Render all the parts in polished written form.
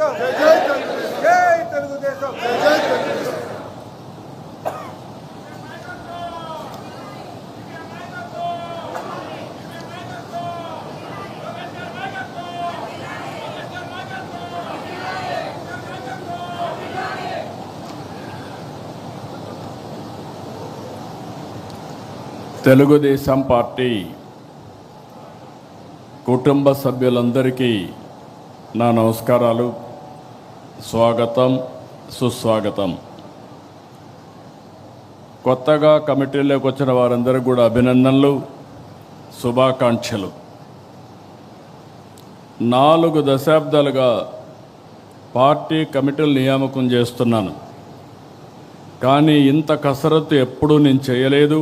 తెలుగుదేశం జై తెలుగుదేశం జై తెలుగుదేశం. తెలుగుదేశం పార్టీ కుటుంబ సభ్యులందరికీ నా నమస్కారాలు, స్వాగతం, సుస్వాగతం. కొత్తగా కమిటీలోకి వచ్చిన వారందరికీ కూడా అభినందనలు, శుభాకాంక్షలు. 4 దశాబ్దాలుగా పార్టీ కమిటీలు నియామకం చేస్తున్నాను, కానీ ఇంత కసరత్తు ఎప్పుడూ నేను చేయలేదు.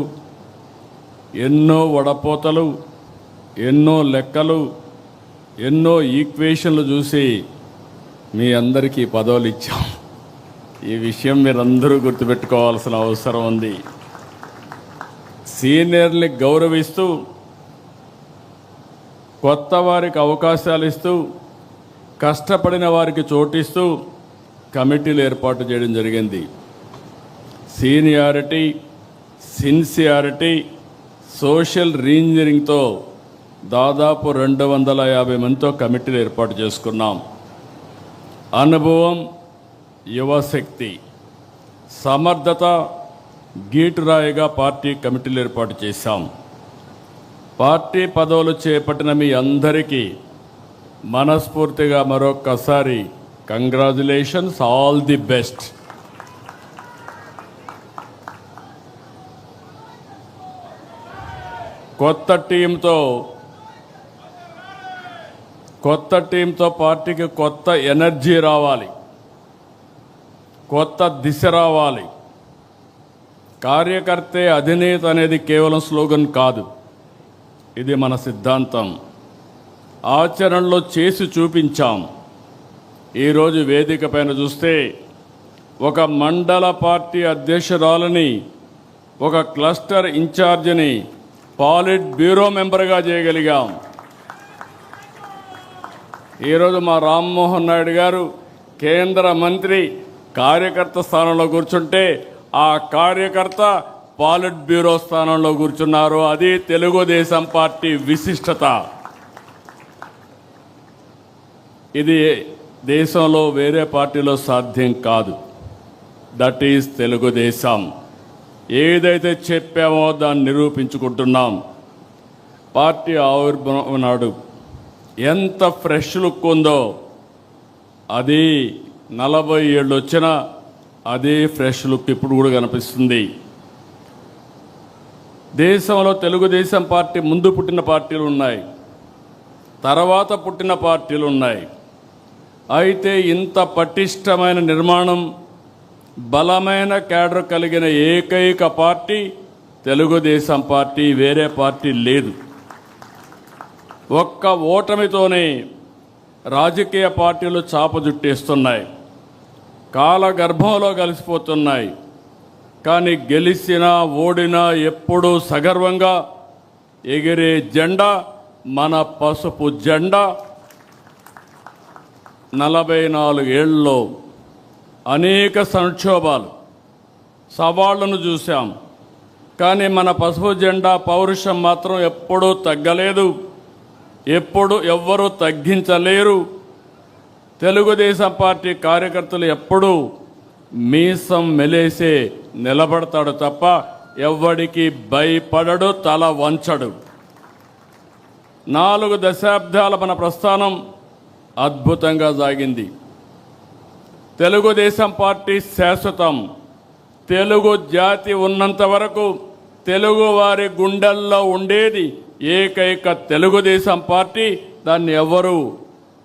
ఎన్నో వడపోతలు, ఎన్నో లెక్కలు, ఎన్నో ఈక్వేషన్లు చూసి మీ అందరికీ పదవులు ఇచ్చాం. ఈ విషయం మీరందరూ గుర్తుపెట్టుకోవాల్సిన అవసరం ఉంది. సీనియర్ని గౌరవిస్తూ, కొత్త వారికి అవకాశాలు ఇస్తూ, కష్టపడిన వారికి చోటిస్తూ కమిటీలు ఏర్పాటు చేయడం జరిగింది. సీనియారిటీ, సిన్సియారిటీ, సోషల్ రీఇంజనీరింగ్తో దాదాపు 250 మందితో కమిటీలు ఏర్పాటు చేసుకున్నాం. అనుభవం, యువశక్తి, సమర్థత గీటురాయిగా పార్టీ కమిటీలు ఏర్పాటు చేశాం. పార్టీ పదవులు చేపట్టిన మీ అందరికీ మనస్ఫూర్తిగా మరొక్కసారి కంగ్రాచులేషన్స్, ఆల్ ది బెస్ట్. కొత్త టీంతో పార్టీకి కొత్త ఎనర్జీ రావాలి, కొత్త దిశ రావాలి. కార్యకర్తే అధినేత అనేది కేవలం స్లోగన్ కాదు, ఇది మన సిద్ధాంతం. ఆచరణలో చేసి చూపించాం. ఈరోజు వేదిక పైన చూస్తే ఒక మండల పార్టీ అధ్యక్షురాలని, ఒక క్లస్టర్ ఇన్ఛార్జిని పాలిట్ బ్యూరో మెంబర్గా చేయగలిగాం. ఈరోజు మా రామ్మోహన్ నాయుడు గారు కేంద్ర మంత్రి కార్యకర్త స్థానంలో కూర్చుంటే, ఆ కార్యకర్త పాలిట్ బ్యూరో స్థానంలో కూర్చున్నారు. అది తెలుగుదేశం పార్టీ విశిష్టత. ఇది దేశంలో వేరే పార్టీలో సాధ్యం కాదు. That is Telugu Desam. ఏదైతే చెప్పామో దాన్ని నిరూపించుకుంటున్నాం. పార్టీ ఆవిర్భావం నాడు ఎంత ఫ్రెష్ లుక్ ఉందో, అది 40 ఏళ్ళు వచ్చినా అదే ఫ్రెష్ లుక్ ఇప్పుడు కూడా కనిపిస్తుంది. దేశంలో తెలుగుదేశం పార్టీ ముందు పుట్టిన పార్టీలు ఉన్నాయి, తర్వాత పుట్టిన పార్టీలు ఉన్నాయి. అయితే ఇంత పటిష్టమైన నిర్మాణం, బలమైన క్యాడర్ కలిగిన ఏకైక పార్టీ తెలుగుదేశం పార్టీ, వేరే పార్టీ లేదు. ఒక్క ఓటమితోనే రాజకీయ పార్టీలు చాపజుట్టేస్తున్నాయి, కాలగర్భంలో కలిసిపోతున్నాయి. కానీ గెలిచినా ఓడినా ఎప్పుడూ సగర్వంగా ఎగిరే జెండా మన పసుపు జెండా. 44 ఏళ్లలో అనేక సంక్షోభాలు, సవాళ్లను చూశాం. కానీ మన పసుపు జెండా పౌరుషం మాత్రం ఎప్పుడూ తగ్గలేదు, ఎప్పుడు ఎవ్వరూ తగ్గించలేరు. తెలుగుదేశం పార్టీ కార్యకర్తలు ఎప్పుడూ మీసం మెలేసే నిలబడతాడు తప్ప ఎవ్వడికి భయపడడు, తల వంచడు. 4 దశాబ్దాల మన ప్రస్థానం అద్భుతంగా సాగింది. తెలుగుదేశం పార్టీ శాశ్వతం. తెలుగు జాతి ఉన్నంత వరకు తెలుగు వారి గుండెల్లో ఉండేది ఏకైక తెలుగుదేశం పార్టీ. దాన్ని ఎవరు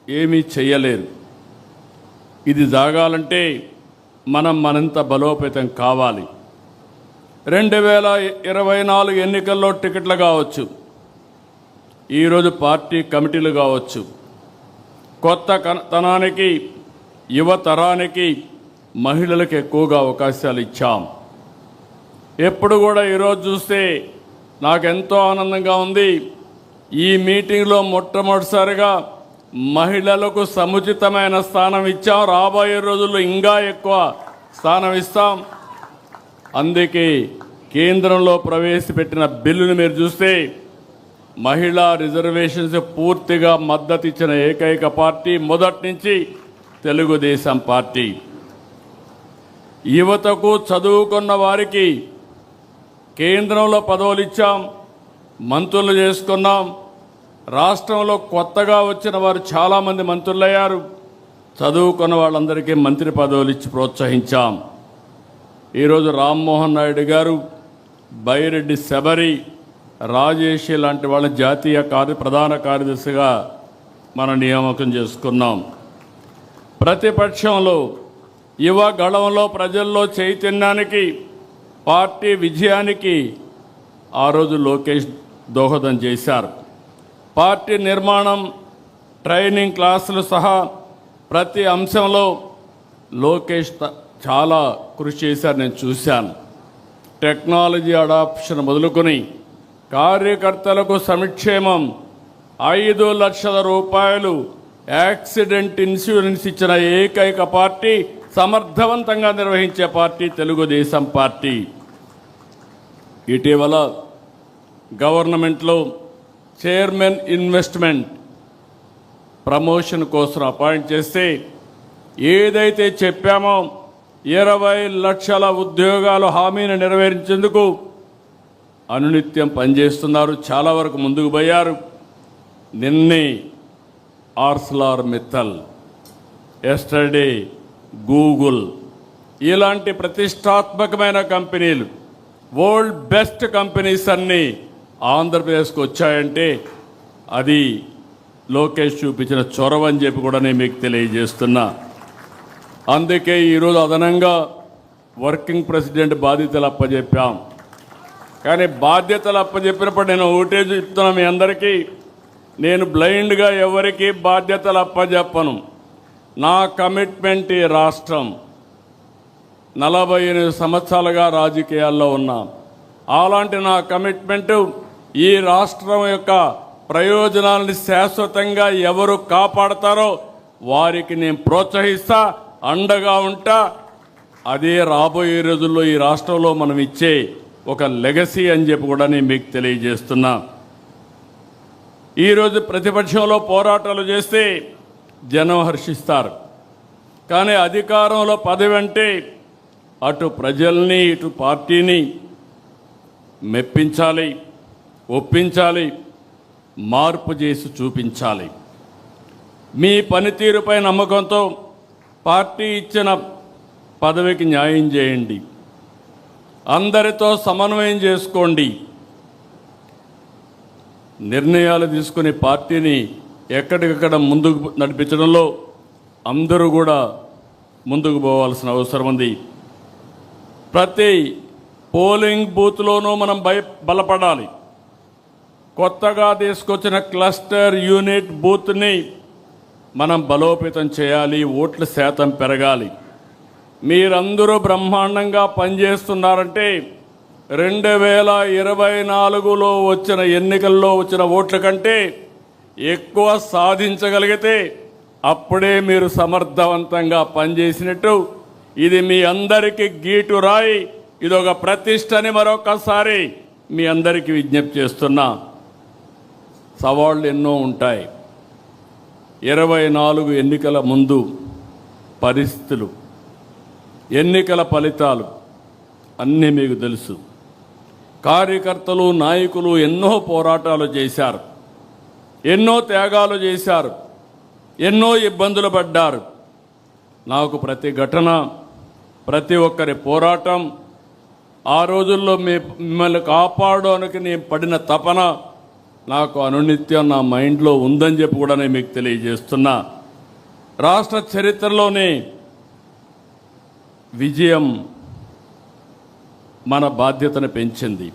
ఏమీ చేయలేరు. ఇది జాగాలంటే మనం మరింత బలోపేతం కావాలి. 2024 ఎన్నికల్లో టికెట్లు కావచ్చు, ఈరోజు పార్టీ కమిటీలు కావచ్చు. కొత్త తనానికి, యువతరానికి, మహిళలకు ఎక్కువగా అవకాశాలు ఇచ్చాం. ఎప్పుడు కూడా ఈరోజు చూస్తే నాకెంతో ఆనందంగా ఉంది. ఈ మీటింగ్లో మొట్టమొదటిసారిగా మహిళలకు సముచితమైన స్థానం ఇచ్చాం. రాబోయే రోజుల్లో ఇంకా ఎక్కువ స్థానం ఇస్తాం. అందుకే కేంద్రంలో ప్రవేశపెట్టిన బిల్లును మీరు చూస్తే మహిళా రిజర్వేషన్స్ పూర్తిగా మద్దతు ఇచ్చిన ఏకైక పార్టీ మొదటి నుంచి తెలుగుదేశం పార్టీ. యువతకు చదువుకున్న వారికి కేంద్రంలో పదవులు ఇచ్చాం, మంత్రులు చేసుకున్నాం. రాష్ట్రంలో కొత్తగా వచ్చిన వారు చాలామంది మంత్రులయ్యారు. చదువుకున్న వాళ్ళందరికీ మంత్రి పదవులు ఇచ్చి ప్రోత్సహించాం. ఈరోజు రామ్మోహన్ నాయుడు గారు, బైరెడ్డి శబరి, రాజేష్ లాంటి వాళ్ళ జాతీయ ప్రధాన కార్యదర్శిగా మనం నియామకం చేసుకున్నాం. ప్రతిపక్షంలో యువ గళంలో ప్రజల్లో చైతన్యానికి, పార్టీ విజయానికి ఆ రోజు లోకేష్ దోహదం చేశారు. పార్టీ నిర్మాణం, ట్రైనింగ్ క్లాసులు సహా ప్రతి అంశంలో లోకేష్ చాలా కృషి చేశారు, నేను చూశాను. టెక్నాలజీ అడాప్షన్ మొదలుకొని కార్యకర్తలకు సంక్షేమం, 5 లక్షల రూపాయలు యాక్సిడెంట్ ఇన్సూరెన్స్ ఇచ్చిన ఏకైక పార్టీ, సమర్థవంతంగా నిర్వహించే పార్టీ తెలుగుదేశం పార్టీ. ఇటీవల గవర్నమెంట్లో చైర్మన్ ఇన్వెస్ట్మెంట్ ప్రమోషన్ కోసం అపాయింట్ చేస్తే ఏదైతే చెప్పామో 20 లక్షల ఉద్యోగాల హామీని నెరవేర్చేందుకు అనునిత్యం పనిచేస్తున్నారు. చాలా వరకు ముందుకు పోయారు. నిన్నే ఆర్సెలర్ మిత్తల్, ఎస్టర్డే గూగుల్, ఇలాంటి ప్రతిష్టాత్మకమైన కంపెనీలు, వరల్డ్ బెస్ట్ కంపెనీస్ అన్నీ ఆంధ్రప్రదేశ్కి వచ్చాయంటే అది లోకేష్ చూపించిన చొరవ అని చెప్పి కూడా నేను మీకు తెలియజేస్తున్నా. అందుకే ఈరోజు అదనంగా వర్కింగ్ ప్రెసిడెంట్ బాధ్యతలు అప్పచెప్పాం. కానీ బాధ్యతలు అప్పచెప్పినప్పుడు నేను ఒకటే చెప్తున్నా మీ అందరికీ, నేను బ్లైండ్గా ఎవరికి బాధ్యతలు అప్పచెప్పను. నా కమిట్మెంట్ ఈ రాష్ట్రం. 48 సంవత్సరాలుగా రాజకీయాల్లో ఉన్నా. అలాంటి నా కమిట్మెంట్ ఈ రాష్ట్రం యొక్క ప్రయోజనాలను శాశ్వతంగా ఎవరు కాపాడతారో వారికి నేను ప్రోత్సహిస్తా, అండగా ఉంటా. అదే రాబోయే రోజుల్లో ఈ రాష్ట్రంలో మనం ఇచ్చే ఒక లెగసీ అని చెప్పి కూడా నేను మీకు తెలియజేస్తున్నా. ఈరోజు ప్రతిపక్షంలో పోరాటాలు చేస్తే జనం హర్షిస్తారు. కానీ అధికారంలో పదవి అంటే అటు ప్రజల్ని ఇటు పార్టీని మెప్పించాలి, ఒప్పించాలి, మార్పు చేసి చూపించాలి. మీ పనితీరుపై నమ్మకంతో పార్టీ ఇచ్చిన పదవికి న్యాయం చేయండి. అందరితో సమన్వయం చేసుకోండి. నిర్ణయాలు తీసుకుని పార్టీని ఎక్కడికక్కడ ముందుకు నడిపించడంలో అందరూ కూడా ముందుకు పోవాల్సిన అవసరం ఉంది. ప్రతి పోలింగ్ బూత్లోనూ మనం బలపడాలి. కొత్తగా తీసుకొచ్చిన క్లస్టర్ యూనిట్ బూత్ని మనం బలోపేతం చేయాలి. ఓట్ల శాతం పెరగాలి. మీరందరూ బ్రహ్మాండంగా పనిచేస్తున్నారంటే 2024లో వచ్చిన ఎన్నికల్లో వచ్చిన ఓట్ల కంటే ఎక్కువ సాధించగలిగితే అప్పుడే మీరు సమర్థవంతంగా పనిచేసినట్టు. ఇది మీ అందరికీ గీటు రాయి. ఇదొక ప్రతిష్టని మరొకసారి మీ అందరికీ విజ్ఞప్తి చేస్తున్నా. సవాళ్ళు ఎన్నో ఉంటాయి. 24 ఎన్నికల ముందు పరిస్థితులు, ఎన్నికల ఫలితాలు అన్నీ మీకు తెలుసు. కార్యకర్తలు, నాయకులు ఎన్నో పోరాటాలు చేశారు, ఎన్నో త్యాగాలు చేశారు, ఎన్నో ఇబ్బందులు పడ్డారు. నాకు ప్రతి ఘటన, ప్రతి ఒక్కరి పోరాటం, ఆ రోజుల్లో మిమ్మల్ని కాపాడడానికి నేను పడిన తపన నాకు అనునిత్యం నా మైండ్లో ఉందని చెప్పి కూడా నేను మీకు తెలియజేస్తున్నా. రాష్ట్ర చరిత్రలోనే విజయం మన బాధ్యతను పెంచింది.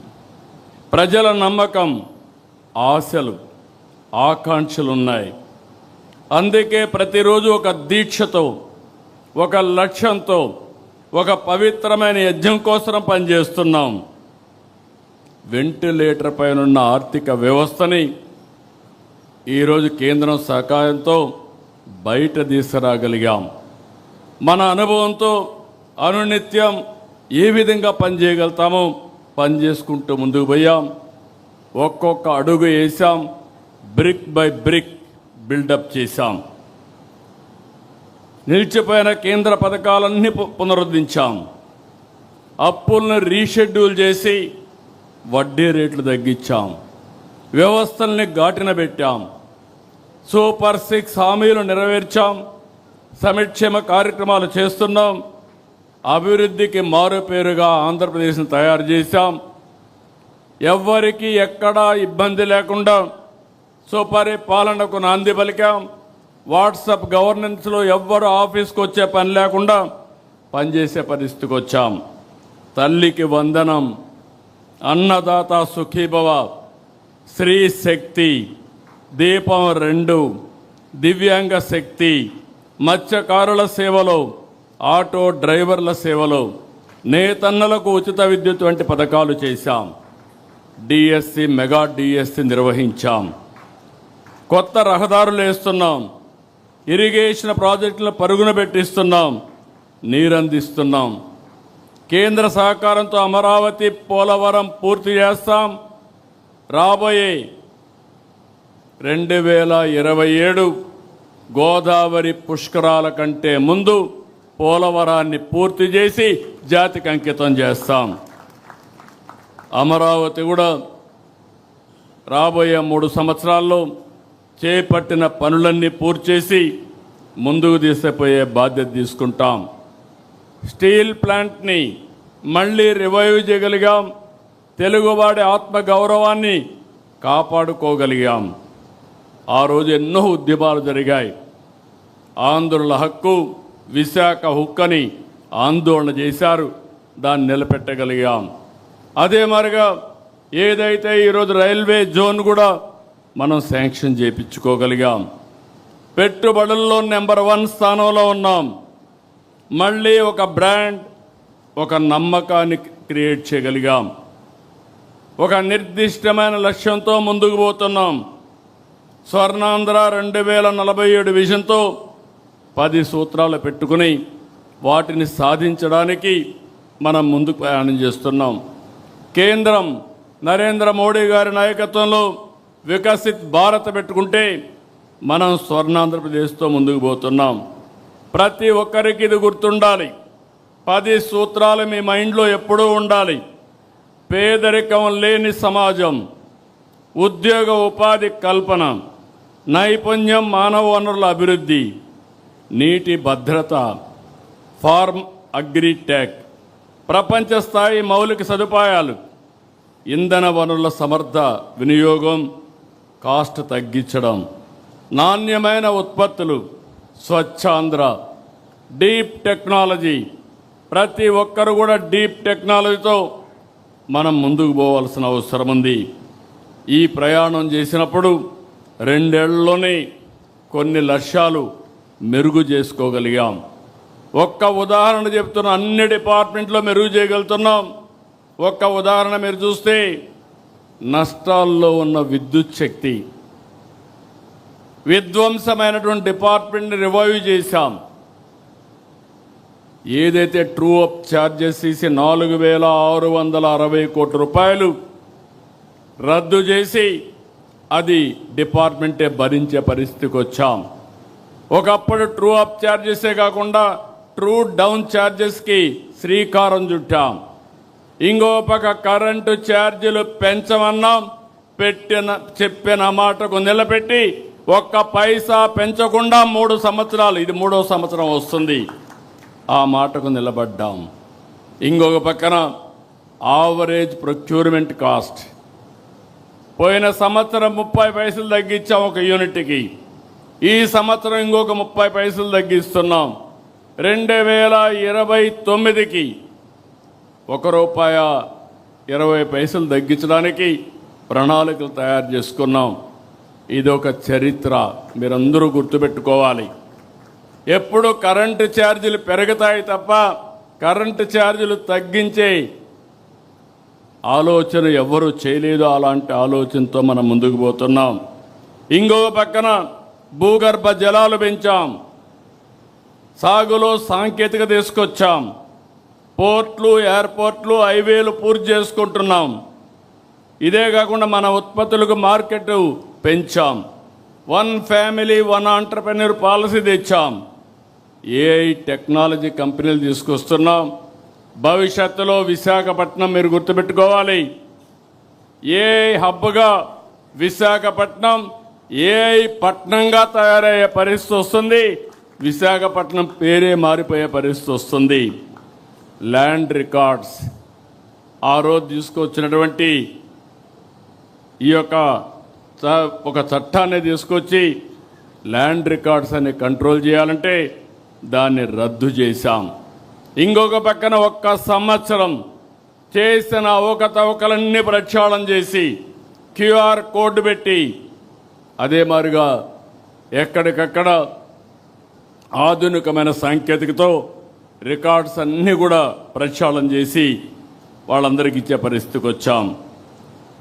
ప్రజల నమ్మకం, ఆశలు, ఆకాంక్షలు ఉన్నాయి. అందుకే ప్రతిరోజు ఒక దీక్షతో, ఒక లక్ష్యంతో, ఒక పవిత్రమైన యజ్ఞం కోసం పనిచేస్తున్నాం. వెంటిలేటర్ పైనున్న ఆర్థిక వ్యవస్థని ఈరోజు కేంద్రం సహకారంతో బయట తీసుకురాగలిగాం. మన అనుభవంతో అనునిత్యం ఏ విధంగా పనిచేయగలుగుతామో పనిచేసుకుంటూ ముందుకు పోయాం. ఒక్కొక్క అడుగు వేసాం, బ్రిక్ బై బ్రిక్ బిల్డప్ చేశాం. నిలిచిపోయిన కేంద్ర పథకాలన్నీ పునరుద్ధరించాం. అప్పులను రీషెడ్యూల్ చేసి వడ్డీ రేట్లు తగ్గించాం. వ్యవస్థల్ని ఘాటిన పెట్టాం. సూపర్ 6 హామీలు నెరవేర్చాం. సంక్షేమ కార్యక్రమాలు చేస్తున్నాం. అభివృద్ధికి మారుపేరుగా ఆంధ్రప్రదేశ్ని తయారు చేశాం. ఎవ్వరికీ ఎక్కడా ఇబ్బంది లేకుండా సుపరిపాలనకు నాంది పలికాం. వాట్సాప్ గవర్నెన్స్లో ఎవ్వరు ఆఫీస్కి వచ్చే పని లేకుండా పనిచేసే పరిస్థితికి వచ్చాం. తల్లికి వందనం, అన్నదాత సుఖీభవ, స్త్రీ శక్తి, దీపం 2, దివ్యాంగ శక్తి, మత్స్యకారుల సేవలో, ఆటో డ్రైవర్ల సేవలో, నేతన్నలకు ఉచిత విద్యుత్ వంటి పథకాలు చేశాం. డిఎస్సి, మెగా డిఎస్సి నిర్వహించాం. కొత్త రహదారులు వేస్తున్నాం. ఇరిగేషన్ ప్రాజెక్టులను పరుగున పెట్టిస్తున్నాం. నీరందిస్తున్నాం. కేంద్ర సహకారంతో అమరావతి, పోలవరం పూర్తి చేస్తాం. రాబోయే 2027 గోదావరి పుష్కరాల కంటే ముందు పోలవరాన్ని పూర్తి చేసి జాతికి అంకితం చేస్తాం. అమరావతి కూడా రాబోయే 3 సంవత్సరాల్లో చేపట్టిన పనులన్నీ పూర్తి చేసి ముందుకు తీసుకుపోయే బాధ్యత తీసుకుంటాం. స్టీల్ ప్లాంట్ని మళ్ళీ రివైవ్ చేయగలిగాం. తెలుగువాడి ఆత్మగౌరవాన్ని కాపాడుకోగలిగాం. ఆ రోజు ఎన్నో ఉద్యమాలు జరిగాయి. ఆంధ్రుల హక్కు, విశాఖ హుక్కని ఆందోళన చేశారు. దాన్ని నిలబెట్టగలిగాం. అదే మరిగా ఏదైతే ఈరోజు రైల్వే జోన్ కూడా మనం శాంక్షన్ చేయించుకోగలిగాం. పెట్టుబడుల్లో నెంబర్ 1 స్థానంలో ఉన్నాం. మళ్ళీ ఒక బ్రాండ్, ఒక నమ్మకాన్ని క్రియేట్ చేయగలిగాం. ఒక నిర్దిష్టమైన లక్ష్యంతో ముందుకు పోతున్నాం. స్వర్ణాంధ్ర 2047 విజన్తో 10 సూత్రాలు పెట్టుకుని వాటిని సాధించడానికి మనం ముందుకు ప్రయాణం చేస్తున్నాం. కేంద్రం నరేంద్ర మోడీ గారి నాయకత్వంలో వికసిత్ భారత్ పెట్టుకుంటే మనం స్వర్ణాంధ్రప్రదేశ్తో ముందుకు పోతున్నాం. ప్రతి ఒక్కరికి ఇది గుర్తుండాలి. 10 సూత్రాలు మీ మైండ్లో ఎప్పుడూ ఉండాలి. పేదరికం లేని సమాజం, ఉద్యోగ ఉపాధి కల్పన, నైపుణ్యం, మానవ వనరుల అభివృద్ధి, నీటి భద్రత, ఫార్మ్ అగ్రిటెక్, ప్రపంచ స్థాయి మౌలిక సదుపాయాలు, ఇంధన వనరుల సమర్థ వినియోగం, కాస్ట్ తగ్గించడం, నాణ్యమైన ఉత్పత్తులు, స్వచ్ఛాంధ్ర, డీప్ టెక్నాలజీ. ప్రతి ఒక్కరు కూడా డీప్ టెక్నాలజీతో మనం ముందుకు పోవాల్సిన అవసరం ఉంది. ఈ ప్రయాణం చేసినప్పుడు 2 ఏళ్లలోనే కొన్ని లక్ష్యాలు మెరుగు చేసుకోగలిగాం. ఒక్క ఉదాహరణ చెప్తున్న, అన్ని డిపార్ట్మెంట్లో మెరుగు చేయగలుగుతున్నాం. ఒక్క ఉదాహరణ మీరు చూస్తే నష్టాల్లో ఉన్న విద్యుత్ శక్తి, విధ్వంసమైనటువంటి డిపార్ట్మెంట్ని రివైవ్ చేశాం. ఏదైతే ట్రూ అప్ ఛార్జెస్ తీసి 4,660 కోట్ల రూపాయలు రద్దు చేసి అది డిపార్ట్మెంటే భరించే పరిస్థితికి వచ్చాం. ఒకప్పుడు ట్రూ అప్ ఛార్జెసే కాకుండా ట్రూ డౌన్ ఛార్జెస్కి శ్రీకారం చుట్టాం. ఇంకో పక్క కరెంటు ఛార్జీలు పెంచమన్నాం. చెప్పిన మాటకు నిలబెట్టి ఒక్క పైసా పెంచకుండా 3 సంవత్సరాలు, ఇది 3వ సంవత్సరం వస్తుంది, ఆ మాటకు నిలబడ్డాం. ఇంకొక పక్కన ఆవరేజ్ ప్రొక్యూర్మెంట్ కాస్ట్ పోయిన సంవత్సరం 30 పైసలు తగ్గించాం ఒక యూనిట్కి. ఈ సంవత్సరం ఇంకొక 30 పైసలు తగ్గిస్తున్నాం. 2029కి ₹1.20 తగ్గించడానికి ప్రణాళికలు తయారు చేసుకున్నాం. ఇదొక చరిత్ర, మీరందరూ గుర్తుపెట్టుకోవాలి. ఎప్పుడు కరెంటు ఛార్జీలు పెరుగుతాయి తప్ప కరెంటు ఛార్జీలు తగ్గించే ఆలోచన ఎవరు చేయలేదు. అలాంటి ఆలోచనతో మనం ముందుకు పోతున్నాం. ఇంకో పక్కన భూగర్భ జలాలు పెంచాం, సాగులో సాంకేతికత తీసుకొచ్చాం, పోర్ట్లు, ఎయిర్పోర్ట్లు, హైవేలు పూర్తి చేసుకుంటున్నాం. ఇదే కాకుండా మన ఉత్పత్తులకు మార్కెట్ పెంచాం. 1 ఫ్యామిలీ 1 ఆంటర్‌ప్రెన్యూర్ పాలసీ తెచ్చాం. ఏఐ టెక్నాలజీ కంపెనీలు తీసుకొస్తున్నాం. భవిష్యత్తులో విశాఖపట్నం మీరు గుర్తుపెట్టుకోవాలి, ఏఐ హబ్గా విశాఖపట్నం ఏఐ పట్నంగా తయారయ్యే పరిస్థితి వస్తుంది. విశాఖపట్నం పేరే మారిపోయే పరిస్థితి వస్తుంది. ల్యాండ్ రికార్డ్స్ ఆ రోజు తీసుకొచ్చినటువంటి ఈ యొక్క ఒక చట్టాన్ని తీసుకొచ్చి ల్యాండ్ రికార్డ్స్ అని కంట్రోల్ చేయాలంటే దాన్ని రద్దు చేశాం. ఇంకొక పక్కన 1 సంవత్సరం చేసిన అవకతవకలన్నీ ప్రక్షాళన చేసి QR కోడ్ పెట్టి అదే మాదిరిగా ఎక్కడికక్కడ ఆధునికమైన సాంకేతికతో రికార్డ్స్ అన్నీ కూడా ప్రక్షాళన చేసి వాళ్ళందరికీ ఇచ్చే పరిస్థితికి వచ్చాం.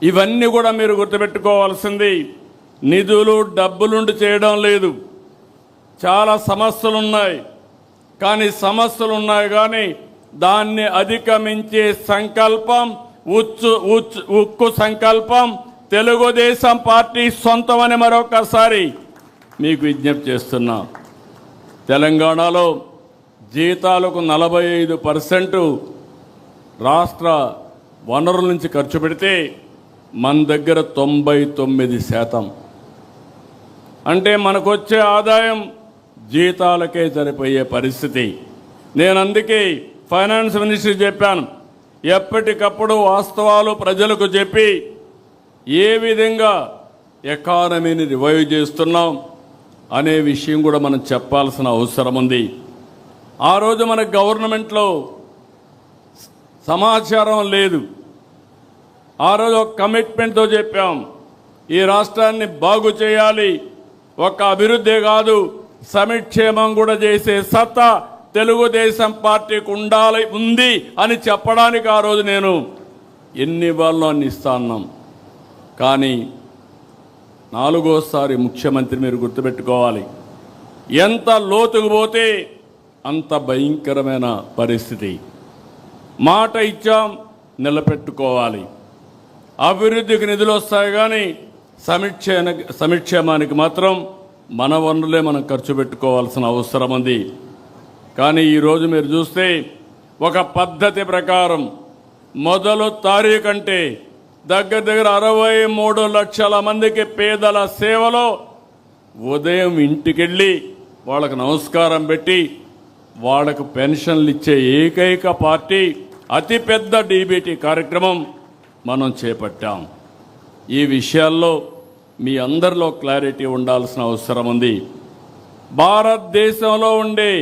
ఇవన్నీ కూడా మీరు గుర్తుపెట్టుకోవాల్సింది, నిధులు డబ్బులుండి చేయడం లేదు. చాలా సమస్యలు ఉన్నాయి, కానీ దాన్ని అధిగమించే సంకల్పం, ఉక్కు సంకల్పం తెలుగుదేశం పార్టీ సొంతమని మరొకసారి మీకు విజ్ఞప్తి చేస్తున్నా. తెలంగాణలో జీతాలకు 45% రాష్ట్ర వనరుల నుంచి ఖర్చు పెడితే మన దగ్గర 99%. అంటే మనకొచ్చే ఆదాయం జీతాలకే సరిపోయే పరిస్థితి. నేను అందుకే ఫైనాన్స్ మినిస్టర్ చెప్పాను, ఎప్పటికప్పుడు వాస్తవాలు ప్రజలకు చెప్పి ఏ విధంగా ఎకానమీని రివైవ్ చేస్తున్నాం అనే విషయం కూడా మనం చెప్పాల్సిన అవసరం ఉంది. ఆ రోజు మన గవర్నమెంట్లో సమాచారం లేదు. ఆ రోజు ఒక కమిట్మెంట్తో చెప్పాం, ఈ రాష్ట్రాన్ని బాగు చేయాలి, ఒక అభివృద్ధి కాదు సమిక్షేమం కూడా చేసే సత్తా తెలుగుదేశం పార్టీకి ఉంది అని చెప్పడానికి ఆ రోజు నేను ఎన్ని ఇవ్వాలో అన్ని ఇస్తా అన్నాం. కానీ 4వసారి ముఖ్యమంత్రి మీరు గుర్తుపెట్టుకోవాలి, ఎంత లోతుకు పోతే అంత భయంకరమైన పరిస్థితి. మాట ఇచ్చాం, నిలబెట్టుకోవాలి. అభివృద్ధికి నిధులు వస్తాయి కానీ సమిక్షేమానికి మాత్రం మన వనరులే మనం ఖర్చు పెట్టుకోవాల్సిన అవసరం ఉంది. కానీ ఈరోజు మీరు చూస్తే ఒక పద్ధతి ప్రకారం మొదలు తారీఖు అంటే దగ్గర 63 లక్షల మందికి పేదల సేవలో ఉదయం ఇంటికెళ్ళి వాళ్ళకు నమస్కారం పెట్టి వాళ్ళకు పెన్షన్లు ఇచ్చే ఏకైక పార్టీ అతిపెద్ద డీబీటీ కార్యక్రమం మనం చేపట్టాం. ఈ విషయాల్లో మీ అందరిలో క్లారిటీ ఉండాల్సిన అవసరం ఉంది. భారతదేశంలో ఉండే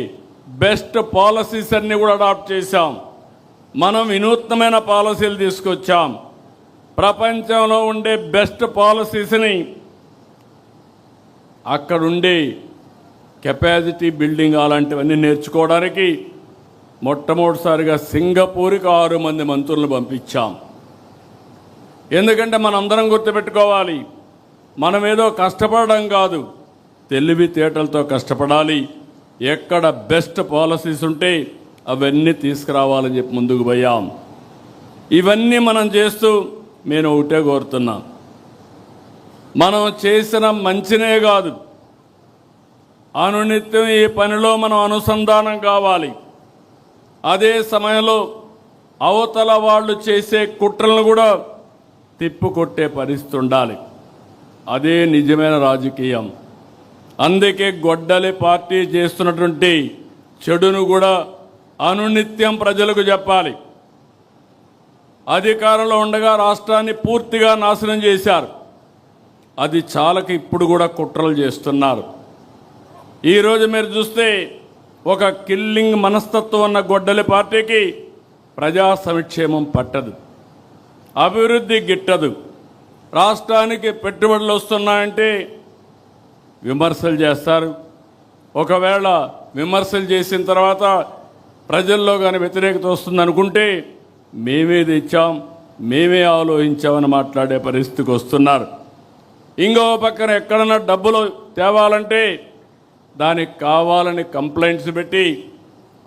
బెస్ట్ పాలసీస్ అన్ని కూడా అడాప్ట్ చేశాం. మనం వినూత్నమైన పాలసీలు తీసుకొచ్చాం. ప్రపంచంలో ఉండే బెస్ట్ పాలసీస్ని అక్కడుండే కెపాసిటీ బిల్డింగ్ అలాంటివన్నీ నేర్చుకోవడానికి మొట్టమొదటిసారిగా సింగపూర్కి 6 మంది మంత్రులను పంపించాం. ఎందుకంటే మనందరం గుర్తుపెట్టుకోవాలి, మనం ఏదో కష్టపడడం కాదు, తెలివితేటలతో కష్టపడాలి. ఎక్కడ బెస్ట్ పాలసీస్ ఉంటే అవన్నీ తీసుకురావాలని చెప్పి ముందుకు పోయాం. ఇవన్నీ మనం చేస్తూ నేను ఒకటే కోరుతున్నా, మనం చేసిన మంచినే కాదు, అనునిత్యం ఈ పనిలో మనం అనుసంధానం కావాలి. అదే సమయంలో అవతల వాళ్ళు చేసే కుట్రలను కూడా తిప్పుకొట్టే పరిస్థితి ఉండాలి. అదే నిజమైన రాజకీయం. అందుకే గొడ్డలి పార్టీ చేస్తున్నటువంటి చెడును కూడా అనునిత్యం ప్రజలకు చెప్పాలి. అధికారంలో ఉండగా రాష్ట్రాన్ని పూర్తిగా నాశనం చేశారు. అది చాలక ఇప్పుడు కూడా కుట్రలు చేస్తున్నారు. ఈరోజు మీరు చూస్తే ఒక కిల్లింగ్ మనస్తత్వం ఉన్న గొడ్డలి పార్టీకి ప్రజా సంక్షేమం పట్టదు, అభివృద్ధి గిట్టదు. రాష్ట్రానికి పెట్టుబడులు వస్తున్నాయంటే విమర్శలు చేస్తారు. ఒకవేళ విమర్శలు చేసిన తర్వాత ప్రజల్లో కానీ వ్యతిరేకత వస్తుందనుకుంటే మేమే తెచ్చాం, మేమే ఆలోచించామని మాట్లాడే పరిస్థితికి వస్తున్నారు. ఇంకో పక్కన ఎక్కడన్నా డబ్బులు తేవాలంటే దానికి కావాలని కంప్లైంట్స్ పెట్టి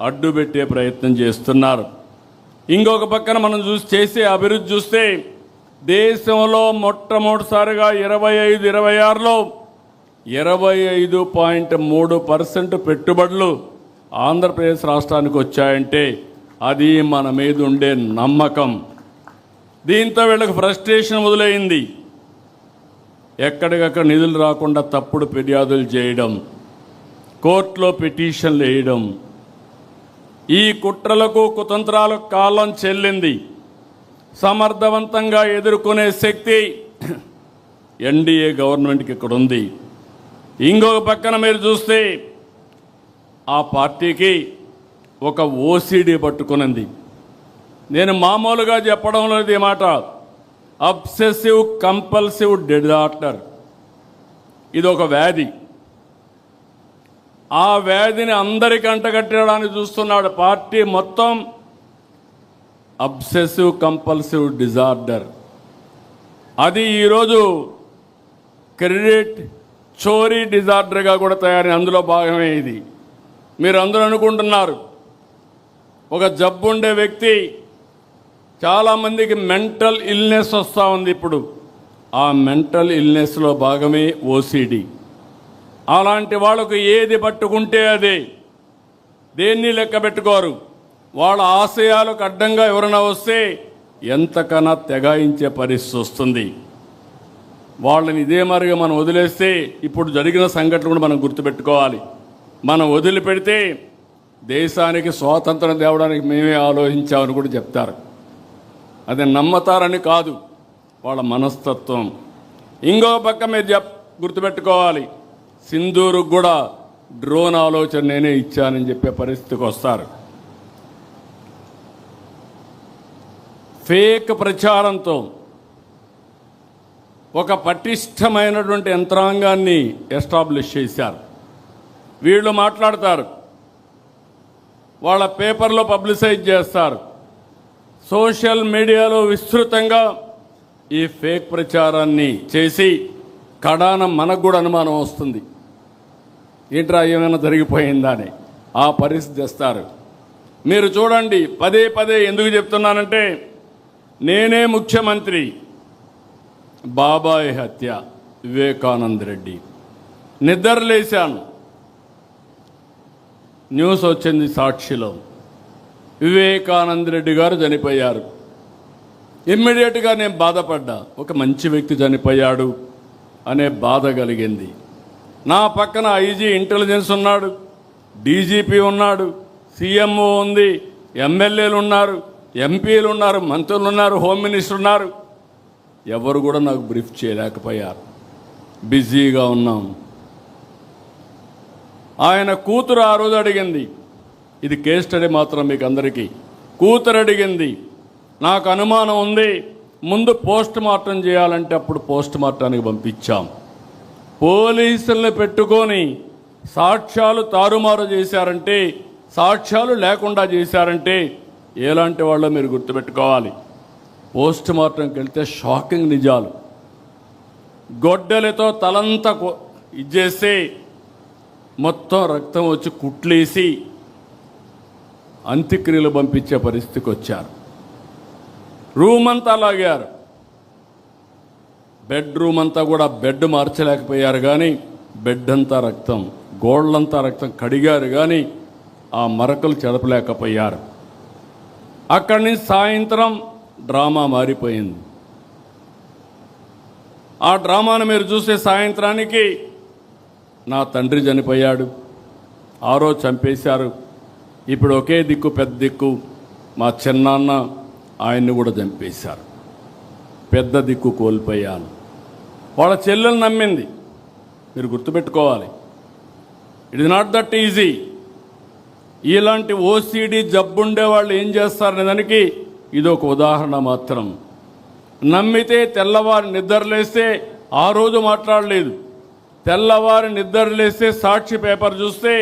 అడ్డు పెట్టే ప్రయత్నం చేస్తున్నారు. ఇంకొక పక్కన మనం చేసే అభివృద్ధి చూస్తే దేశంలో మొట్టమొదటిసారిగా 25-26లో 25.3% పెట్టుబడులు ఆంధ్రప్రదేశ్ రాష్ట్రానికి వచ్చాయంటే అది మన మీద ఉండే నమ్మకం. దీంతో వీళ్ళకి ఫ్రస్ట్రేషన్ మొదలైంది. ఎక్కడికక్కడ నిధులు రాకుండా తప్పుడు ఫిర్యాదులు చేయడం, కోర్టులో పిటిషన్లు వేయడం, ఈ కుట్రలకు కుతంత్రాలకు కాలం చెల్లింది. సమర్థవంతంగా ఎదుర్కొనే శక్తి ఎన్డీఏ గవర్నమెంట్కి ఇక్కడ ఉంది. ఇంకొక పక్కన మీరు చూస్తే ఆ పార్టీకి ఒక ఓసీడీ పట్టుకునింది. నేను మామూలుగా చెప్పడం లేదు ఈ మాట, అబ్సెసివ్ కంపల్సివ్ డిజార్డర్. ఇది ఒక వ్యాధి. ఆ వ్యాధిని అందరికీ అంటగట్టడానికి చూస్తున్నాడు పార్టీ మొత్తం. అబ్సెసివ్ కంపల్సివ్ డిజార్డర్ అది ఈరోజు క్రెడిట్ చోరీ డిజార్డర్గా కూడా తయారీ. అందులో భాగమే ఇది. మీరు అందరూ అనుకుంటున్నారు ఒక జబ్బు ఉండే వ్యక్తి, చాలామందికి మెంటల్ ఇల్నెస్ వస్తూ ఉంది. ఇప్పుడు ఆ మెంటల్ ఇల్నెస్లో భాగమే ఓసిడి. అలాంటి వాళ్ళకు ఏది పట్టుకుంటే అదే, దేన్ని లెక్క పెట్టుకోరు. వాళ్ళ ఆశయాలకు అడ్డంగా ఎవరైనా వస్తే ఎంతకన్నా తెగాయించే పరిస్థితి వస్తుంది. వాళ్ళని ఇదే మరిగా మనం వదిలేస్తే ఇప్పుడు జరిగిన సంఘటనలు కూడా మనం గుర్తుపెట్టుకోవాలి. మనం వదిలిపెడితే దేశానికి స్వాతంత్రం తేవడానికి మేమే ఆలోచించామని కూడా చెప్తారు. అది నమ్మతారని కాదు, వాళ్ళ మనస్తత్వం. ఇంకో పక్క మీరు గుర్తుపెట్టుకోవాలి, సింధూరుకు కూడా డ్రోన్ ఆలోచన నేనే ఇచ్చానని చెప్పే పరిస్థితికి వస్తారు. ఫేక్ ప్రచారంతో ఒక పటిష్టమైనటువంటి యంత్రాంగాన్ని ఎస్టాబ్లిష్ చేశారు. వీళ్ళు మాట్లాడతారు, వాళ్ళ పేపర్లో పబ్లిసైజ్ చేస్తారు, సోషల్ మీడియాలో విస్తృతంగా ఈ ఫేక్ ప్రచారాన్ని చేసి కడాన మనకు కూడా అనుమానం వస్తుంది, ఏంట్రా ఏమైనా జరిగిపోయిందా అని. ఆ పరిస్థితి తెస్తారు. మీరు చూడండి, పదే పదే ఎందుకు చెప్తున్నానంటే, నేనే ముఖ్యమంత్రి, బాబాయ్ హత్య, వివేకానంద రెడ్డి, నిద్రలేశాను, న్యూస్ వచ్చింది సాక్షిలో, వివేకానంద రెడ్డి గారు చనిపోయారు. ఇమ్మీడియట్గా నేను బాధపడ్డా, ఒక మంచి వ్యక్తి చనిపోయాడు అనే బాధ కలిగింది. నా పక్కన ఐజీ ఇంటెలిజెన్స్ ఉన్నాడు, డీజీపీ ఉన్నాడు, సీఎంఓ ఉంది, ఎమ్మెల్యేలు ఉన్నారు, ఎంపీలు ఉన్నారు, మంత్రులు ఉన్నారు, హోమ్ మినిస్టర్ ఉన్నారు. ఎవరు కూడా నాకు బ్రీఫ్ చేయలేకపోయారు, బిజీగా ఉన్నాం. ఆయన కూతురు ఆ రోజు అడిగింది, ఇది కేస్ స్టడీ మాత్రం మీకు అందరికీ, కూతురు అడిగింది, నాకు అనుమానం ఉంది, ముందు పోస్ట్ మార్టం చేయాలంటే అప్పుడు పోస్ట్ మార్టానికి పంపించాం. పోలీసుల్ని పెట్టుకొని సాక్ష్యాలు తారుమారు చేశారంటే, సాక్ష్యాలు లేకుండా చేశారంటే ఎలాంటి వాళ్ళో మీరు గుర్తుపెట్టుకోవాలి. పోస్ట్ మార్టంకి వెళ్తే షాకింగ్ నిజాలు. గొడ్డలతో తలంతా ఇచ్చేస్తే మొత్తం రక్తం వచ్చి కుట్లేసి అంత్యక్రియలు పంపించే పరిస్థితికి వచ్చారు. రూమ్ అంతా లాగారు, బెడ్రూమ్ అంతా కూడా బెడ్ మార్చలేకపోయారు, కానీ బెడ్ అంతా రక్తం, గోళ్ళంతా రక్తం కడిగారు, కానీ ఆ మరకలు చెడపలేకపోయారు. అక్కడి నుంచి సాయంత్రం డ్రామా మారిపోయింది. ఆ డ్రామాను మీరు చూసే సాయంత్రానికి నా తండ్రి చనిపోయాడు, ఆ రోజు చంపేశారు, ఇప్పుడు ఒకే దిక్కు పెద్ద దిక్కు మా చిన్నాన్న, ఆయన్ని కూడా చంపేశారు, పెద్ద దిక్కు కోల్పోయాను. వాళ్ళ చెల్లెలు నమ్మింది. మీరు గుర్తుపెట్టుకోవాలి, it is not that easy. ఇలాంటి ఓసిడి జబ్బుండే వాళ్ళు ఏం చేస్తారనే దానికి ఇది ఒక ఉదాహరణ మాత్రం. నమ్మితే తెల్లవారు నిద్రలేస్తే ఆ రోజు మాట్లాడలేదు, తెల్లవారు నిద్రలేస్తే సాక్షి పేపర్ చూస్తే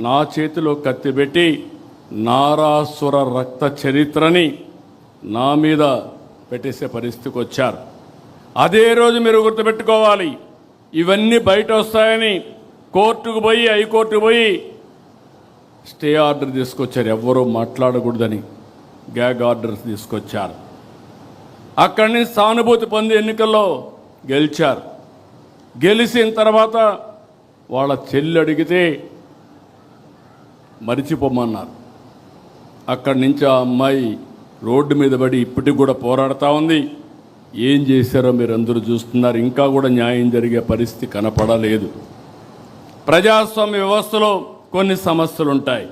నా చేతిలో కత్తి పెట్టి నారాసుర రక్త చరిత్రని నా మీద పెట్టేసే పరిస్థితికి వచ్చారు. అదే రోజు మీరు గుర్తుపెట్టుకోవాలి, ఇవన్నీ బయట వస్తాయని కోర్టుకు పోయి హైకోర్టుకు పోయి స్టే ఆర్డర్ తీసుకొచ్చారు. ఎవ్వరూ మాట్లాడకూడదని గ్యాగ్ ఆర్డర్స్ తీసుకొచ్చారు. అక్కడి నుంచి సానుభూతి పొంది ఎన్నికల్లో గెలిచారు. గెలిచిన తర్వాత వాళ్ళ చెల్లి అడిగితే మరిచిపోమన్నారు. అక్కడి నుంచి ఆ అమ్మాయి రోడ్డు మీద పడి ఇప్పటికి కూడా పోరాడుతూ ఉంది. ఏం చేశారో మీరు అందరూ చూస్తున్నారు. ఇంకా కూడా న్యాయం జరిగే పరిస్థితి కనపడలేదు. ప్రజాస్వామ్య వ్యవస్థలో కొన్ని సమస్యలు ఉంటాయి.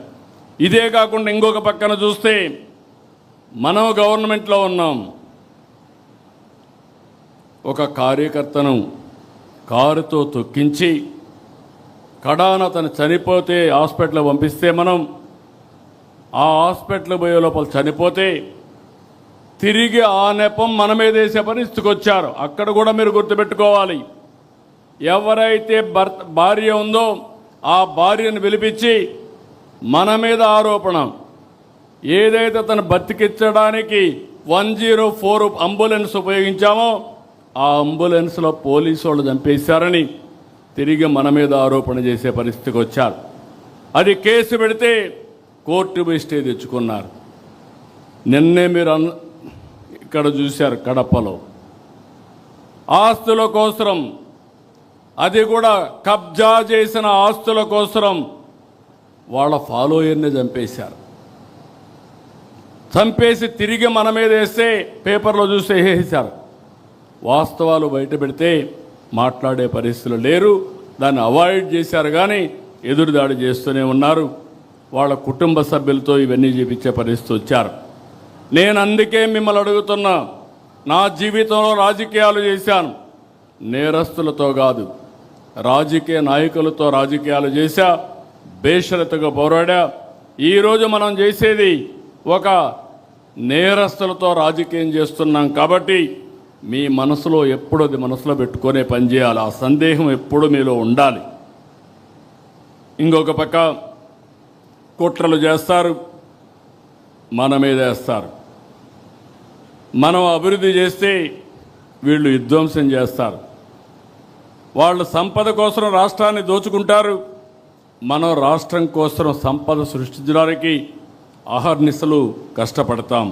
ఇదే కాకుండా ఇంకొక పక్కన చూస్తే మనం గవర్నమెంట్లో ఉన్నాం. ఒక కార్యకర్తను కారుతో తొక్కించి కడాన తను చనిపోతే హాస్పిటల్ పంపిస్తే మనం ఆ హాస్పిటల్ పోయే లోపల చనిపోతే తిరిగి ఆ నెపం మన మీద వేసే పరిస్థితికి వచ్చారు. అక్కడ కూడా మీరు గుర్తుపెట్టుకోవాలి, ఎవరైతే భార్య ఉందో ఆ భార్యను పిలిపించి మన మీద ఆరోపణ, ఏదైతే తను బతికించడానికి 104 అంబులెన్స్ ఉపయోగించామో ఆ అంబులెన్స్లో పోలీసు వాళ్ళు చంపేశారని తిరిగి మన మీద ఆరోపణ చేసే పరిస్థితికి వచ్చారు. అది కేసు పెడితే కోర్టు పోయి స్టే తెచ్చుకున్నారు. నిన్నే మీరు ఇక్కడ చూశారు, కడపలో ఆస్తుల కోసం, అది కూడా కబ్జా చేసిన ఆస్తుల కోసం వాళ్ళ ఫాలోయర్ని చంపేశారు. చంపేసి తిరిగి మన మీద వేస్తే పేపర్లో చూసి వేసేశారు. వాస్తవాలు బయట పెడితే మాట్లాడే పరిస్థితులు లేరు. దాన్ని అవాయిడ్ చేశారు, కానీ ఎదురుదాడి చేస్తూనే ఉన్నారు. వాళ్ళ కుటుంబ సభ్యులతో ఇవన్నీ చేపించే పరిస్థితి వచ్చారు. నేను అందుకే మిమ్మల్ని అడుగుతున్నా, నా జీవితంలో రాజకీయాలు చేశాను, నేరస్తులతో కాదు, రాజకీయ నాయకులతో రాజకీయాలు చేశా, బేషరతుగా పోరాడా. ఈరోజు మనం చేసేది ఒక నేరస్తులతో రాజకీయం చేస్తున్నాం కాబట్టి మీ మనసులో ఎప్పుడు అది మనసులో పెట్టుకునే పని చేయాలి. ఆ సందేహం ఎప్పుడు మీలో ఉండాలి. ఇంకొక పక్క కుట్రలు చేస్తారు, మన మీద వేస్తారు. మనం అభివృద్ధి చేస్తే వీళ్ళు విధ్వంసం చేస్తారు. వాళ్ళు సంపద కోసం రాష్ట్రాన్ని దోచుకుంటారు. మనం రాష్ట్రం కోసం సంపద సృష్టించడానికి అహర్నిశలు కష్టపడతాం.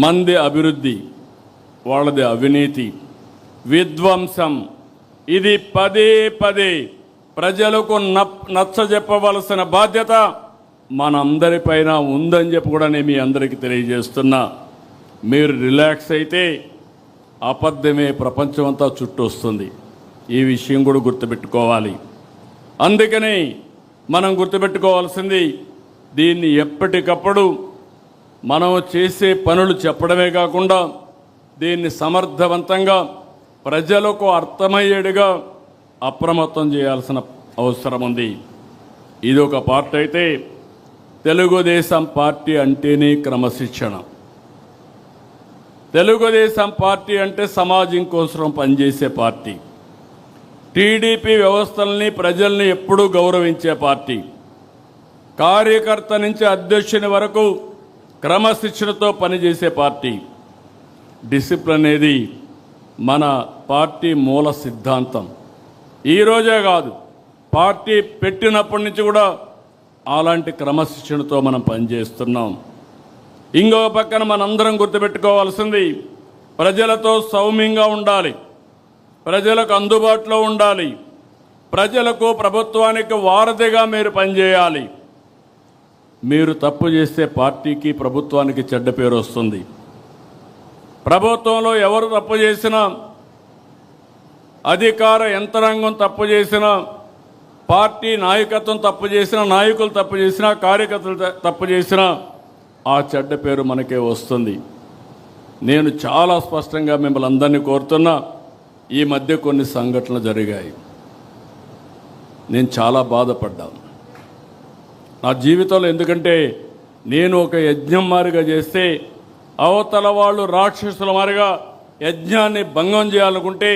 మంది అభివృద్ధి, వాళ్ళది అవినీతి, విధ్వంసం. ఇది పదే పదే ప్రజలకు నచ్చజెప్పవలసిన బాధ్యత మనందరిపైన ఉందని చెప్పి కూడా నేను మీ అందరికీ తెలియజేస్తున్నా. మీరు రిలాక్స్ అయితే అబద్ధమే ప్రపంచమంతా చుట్టూ వస్తుంది. ఈ విషయం కూడా గుర్తుపెట్టుకోవాలి. అందుకని మనం గుర్తుపెట్టుకోవాల్సింది, దీన్ని ఎప్పటికప్పుడు మనం చేసే పనులు చెప్పడమే కాకుండా దీన్ని సమర్థవంతంగా ప్రజలకు అర్థమయ్యేట్టుగా అప్రమత్తం చేయాల్సిన అవసరం ఉంది. ఇది ఒక పార్టీ అయితే, తెలుగుదేశం పార్టీ అంటేనే క్రమశిక్షణ. తెలుగుదేశం పార్టీ అంటే సమాజం కోసం పనిచేసే పార్టీ. టీడీపీ వ్యవస్థల్ని, ప్రజల్ని ఎప్పుడూ గౌరవించే పార్టీ. కార్యకర్త నుంచి అధ్యక్షుని వరకు క్రమశిక్షణతో పనిచేసే పార్టీ. డిసిప్లిన్ అనేది మన పార్టీ మూల సిద్ధాంతం. ఈరోజే కాదు, పార్టీ పెట్టినప్పటి నుంచి కూడా అలాంటి క్రమశిక్షణతో మనం పనిచేస్తున్నాం. ఇంకొక పక్కన మనందరం గుర్తుపెట్టుకోవాల్సింది, ప్రజలతో సౌమ్యంగా ఉండాలి, ప్రజలకు అందుబాటులో ఉండాలి, ప్రజలకు ప్రభుత్వానికి వారధిగా మీరు పనిచేయాలి. మీరు తప్పు చేస్తే పార్టీకి ప్రభుత్వానికి చెడ్డ పేరు వస్తుంది. ప్రభుత్వంలో ఎవరు తప్పు చేసినా, అధికార యంత్రాంగం తప్పు చేసినా, పార్టీ నాయకత్వం తప్పు చేసినా, నాయకులు తప్పు చేసినా, కార్యకర్తలు తప్పు చేసినా ఆ చెడ్డ పేరు మనకే వస్తుంది. నేను చాలా స్పష్టంగా మిమ్మల్ని అందరినీ కోరుతున్నా, ఈ మధ్య కొన్ని సంఘటనలు జరిగాయి. నేను చాలా బాధపడ్డాను నా జీవితంలో. ఎందుకంటే నేను ఒక యజ్ఞం మారిగా చేస్తే అవతల వాళ్ళు రాక్షసుల మారిగా యజ్ఞాన్ని భంగం చేయాలనుకుంటే,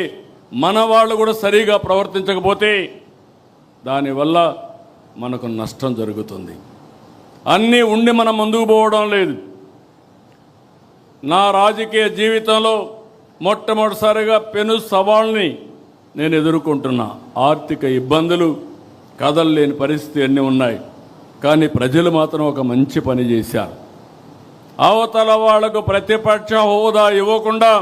మన వాళ్ళు కూడా సరిగా ప్రవర్తించకపోతే దానివల్ల మనకు నష్టం జరుగుతుంది. అన్నీ ఉండి మనం ముందుకు పోవడం లేదు. నా రాజకీయ జీవితంలో మొట్టమొదటిసారిగా పెను సవాల్ని నేను ఎదుర్కొంటున్నా. ఆర్థిక ఇబ్బందులు, కదలలేని పరిస్థితి అన్నీ ఉన్నాయి. కానీ ప్రజలు మాత్రం ఒక మంచి పని చేశారు. అవతల వాళ్లకు ప్రతిపక్ష హోదా ఇవ్వకుండా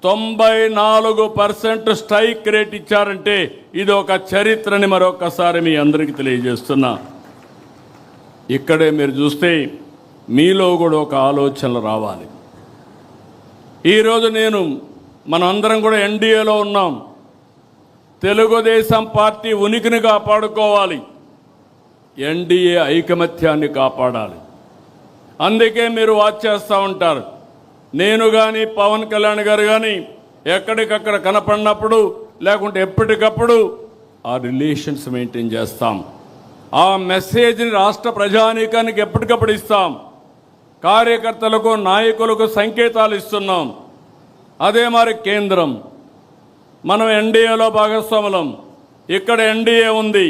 94% స్ట్రైక్ రేట్ ఇచ్చారంటే ఇది ఒక చరిత్రని మరొకసారి మీ అందరికీ తెలియజేస్తున్నా. ఇక్కడే మీరు చూస్తే మీలో కూడా ఒక ఆలోచనలు రావాలి. ఈరోజు మనందరం కూడా ఎన్డీఏలో ఉన్నాం. తెలుగుదేశం పార్టీ ఉనికిని కాపాడుకోవాలి, ఎన్డీఏ ఐకమత్యాన్ని కాపాడాలి. అందుకే మీరు వాచ్ చేస్తూ ఉంటారు. నేను కానీ పవన్ కళ్యాణ్ గారు కానీ ఎక్కడికక్కడ కనపడినప్పుడు లేకుంటే ఎప్పటికప్పుడు ఆ రిలేషన్స్ మెయింటైన్ చేస్తాం. ఆ మెసేజ్ని రాష్ట్ర ప్రజానీకానికి ఎప్పటికప్పుడు ఇస్తాం. కార్యకర్తలకు, నాయకులకు సంకేతాలు ఇస్తున్నాం. అదే మరి కేంద్రం, మనం ఎన్డీఏలో భాగస్వాములం. ఇక్కడ ఎన్డీఏ ఉంది,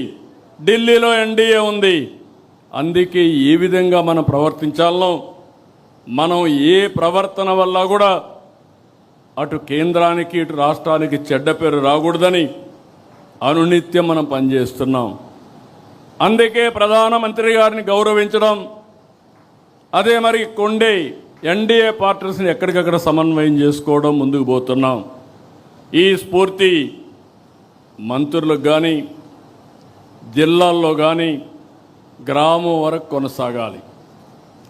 ఢిల్లీలో ఎన్డీఏ ఉంది. అందుకే ఏ విధంగా మనం ప్రవర్తించాలనో, మనం ఏ ప్రవర్తన వల్ల కూడా అటు కేంద్రానికి ఇటు రాష్ట్రానికి చెడ్డ పేరు రాకూడదని అనునిత్యం మనం పనిచేస్తున్నాం. అందుకే ప్రధానమంత్రి గారిని గౌరవించడం, అదే మరి కొండే ఎన్డీఏ పార్టీస్ని ఎక్కడికక్కడ సమన్వయం చేసుకోవడం, ముందుకు పోతున్నాం. ఈ స్ఫూర్తి మంత్రులకు కానీ, జిల్లాల్లో కానీ, గ్రామం వరకు కొనసాగాలి.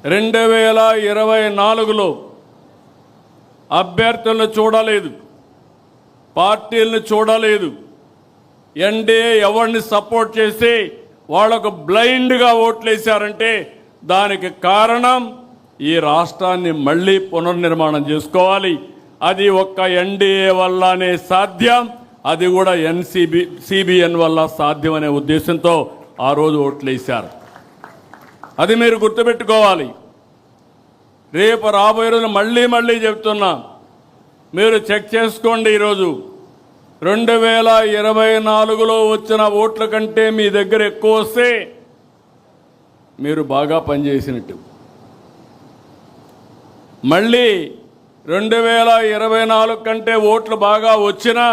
2024లో అభ్యర్థులను చూడలేదు, పార్టీలను చూడలేదు. ఎన్డీఏ ఎవరిని సపోర్ట్ చేసి వాళ్లకు బ్లైండ్గా ఓట్లేశారంటే దానికి కారణం ఈ రాష్ట్రాన్ని మళ్ళీ పునర్నిర్మాణం చేసుకోవాలి. అది ఒక్క ఎన్డీఏ వల్లనే సాధ్యం, అది కూడా సిబిఎన్ వల్ల సాధ్యమనే ఉద్దేశంతో ఆ రోజు ఓట్లేశారు. అది మీరు గుర్తుపెట్టుకోవాలి. రేపు రాబోయే రోజులు మళ్ళీ చెప్తున్నా, మీరు చెక్ చేసుకోండి. ఈరోజు 2024లో వచ్చిన ఓట్ల కంటే మీ దగ్గర ఎక్కువ వస్తే మీరు బాగా పనిచేసినట్టు. మళ్ళీ 2024 కంటే ఓట్లు బాగా వచ్చినా,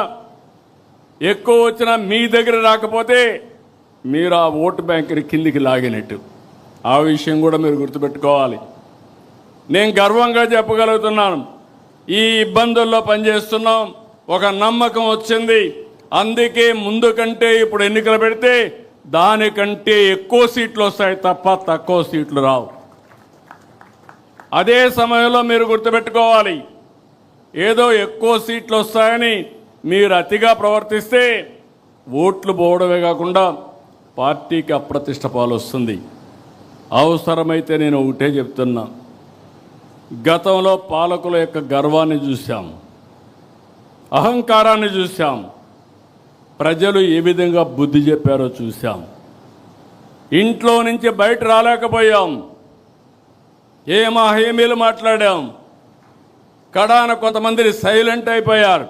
ఎక్కువ వచ్చినా మీ దగ్గర రాకపోతే మీరు ఆ ఓటు బ్యాంకుని కిందికి లాగినట్టు. ఆ విషయం కూడా మీరు గుర్తుపెట్టుకోవాలి. నేను గర్వంగా చెప్పగలుగుతున్నాను, ఈ ఇబ్బందుల్లో పనిచేస్తున్నాం, ఒక నమ్మకం వచ్చింది. అందుకే ముందు కంటే ఇప్పుడు ఎన్నికలు పెడితే దానికంటే ఎక్కువ సీట్లు వస్తాయి తప్ప తక్కువ సీట్లు రావు. అదే సమయంలో మీరు గుర్తుపెట్టుకోవాలి, ఏదో ఎక్కువ సీట్లు వస్తాయని మీరు అతిగా ప్రవర్తిస్తే ఓట్లు పోవడమే కాకుండా పార్టీకి అప్రతిష్ట పాలు వస్తుంది. అవసరమైతే నేను ఒకటే చెప్తున్నా, గతంలో పాలకుల యొక్క గర్వాన్ని చూశాం, అహంకారాన్ని చూశాం, ప్రజలు ఏ విధంగా బుద్ధి చెప్పారో చూశాం. ఇంట్లో నుంచి బయట రాలేకపోయాం, ఏమా హామీలు మాట్లాడాం, కడాన కొంతమంది సైలెంట్ అయిపోయారు.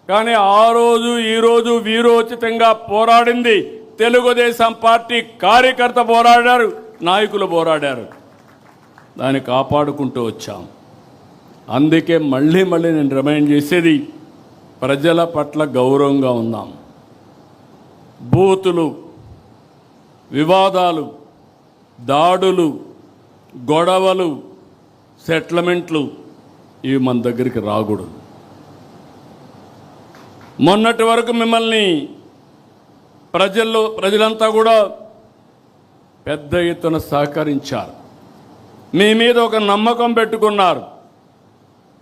కానీ ఆ రోజు ఈరోజు వీరోచితంగా పోరాడింది తెలుగుదేశం పార్టీ కార్యకర్త పోరాడారు, నాయకులు పోరాడారు. దాన్ని కాపాడుకుంటూ వచ్చాం. అందుకే మళ్ళీ నేను రిమైండ్ చేసేది, ప్రజల పట్ల గౌరవంగా ఉందాం. బూతులు, వివాదాలు, దాడులు, గొడవలు, సెటిల్మెంట్లు ఇవి మన దగ్గరికి రాకూడదు. మొన్నటి వరకు మిమ్మల్ని ప్రజలంతా కూడా పెద్ద ఎత్తున సహకరించారు, మీ మీద ఒక నమ్మకం పెట్టుకున్నారు.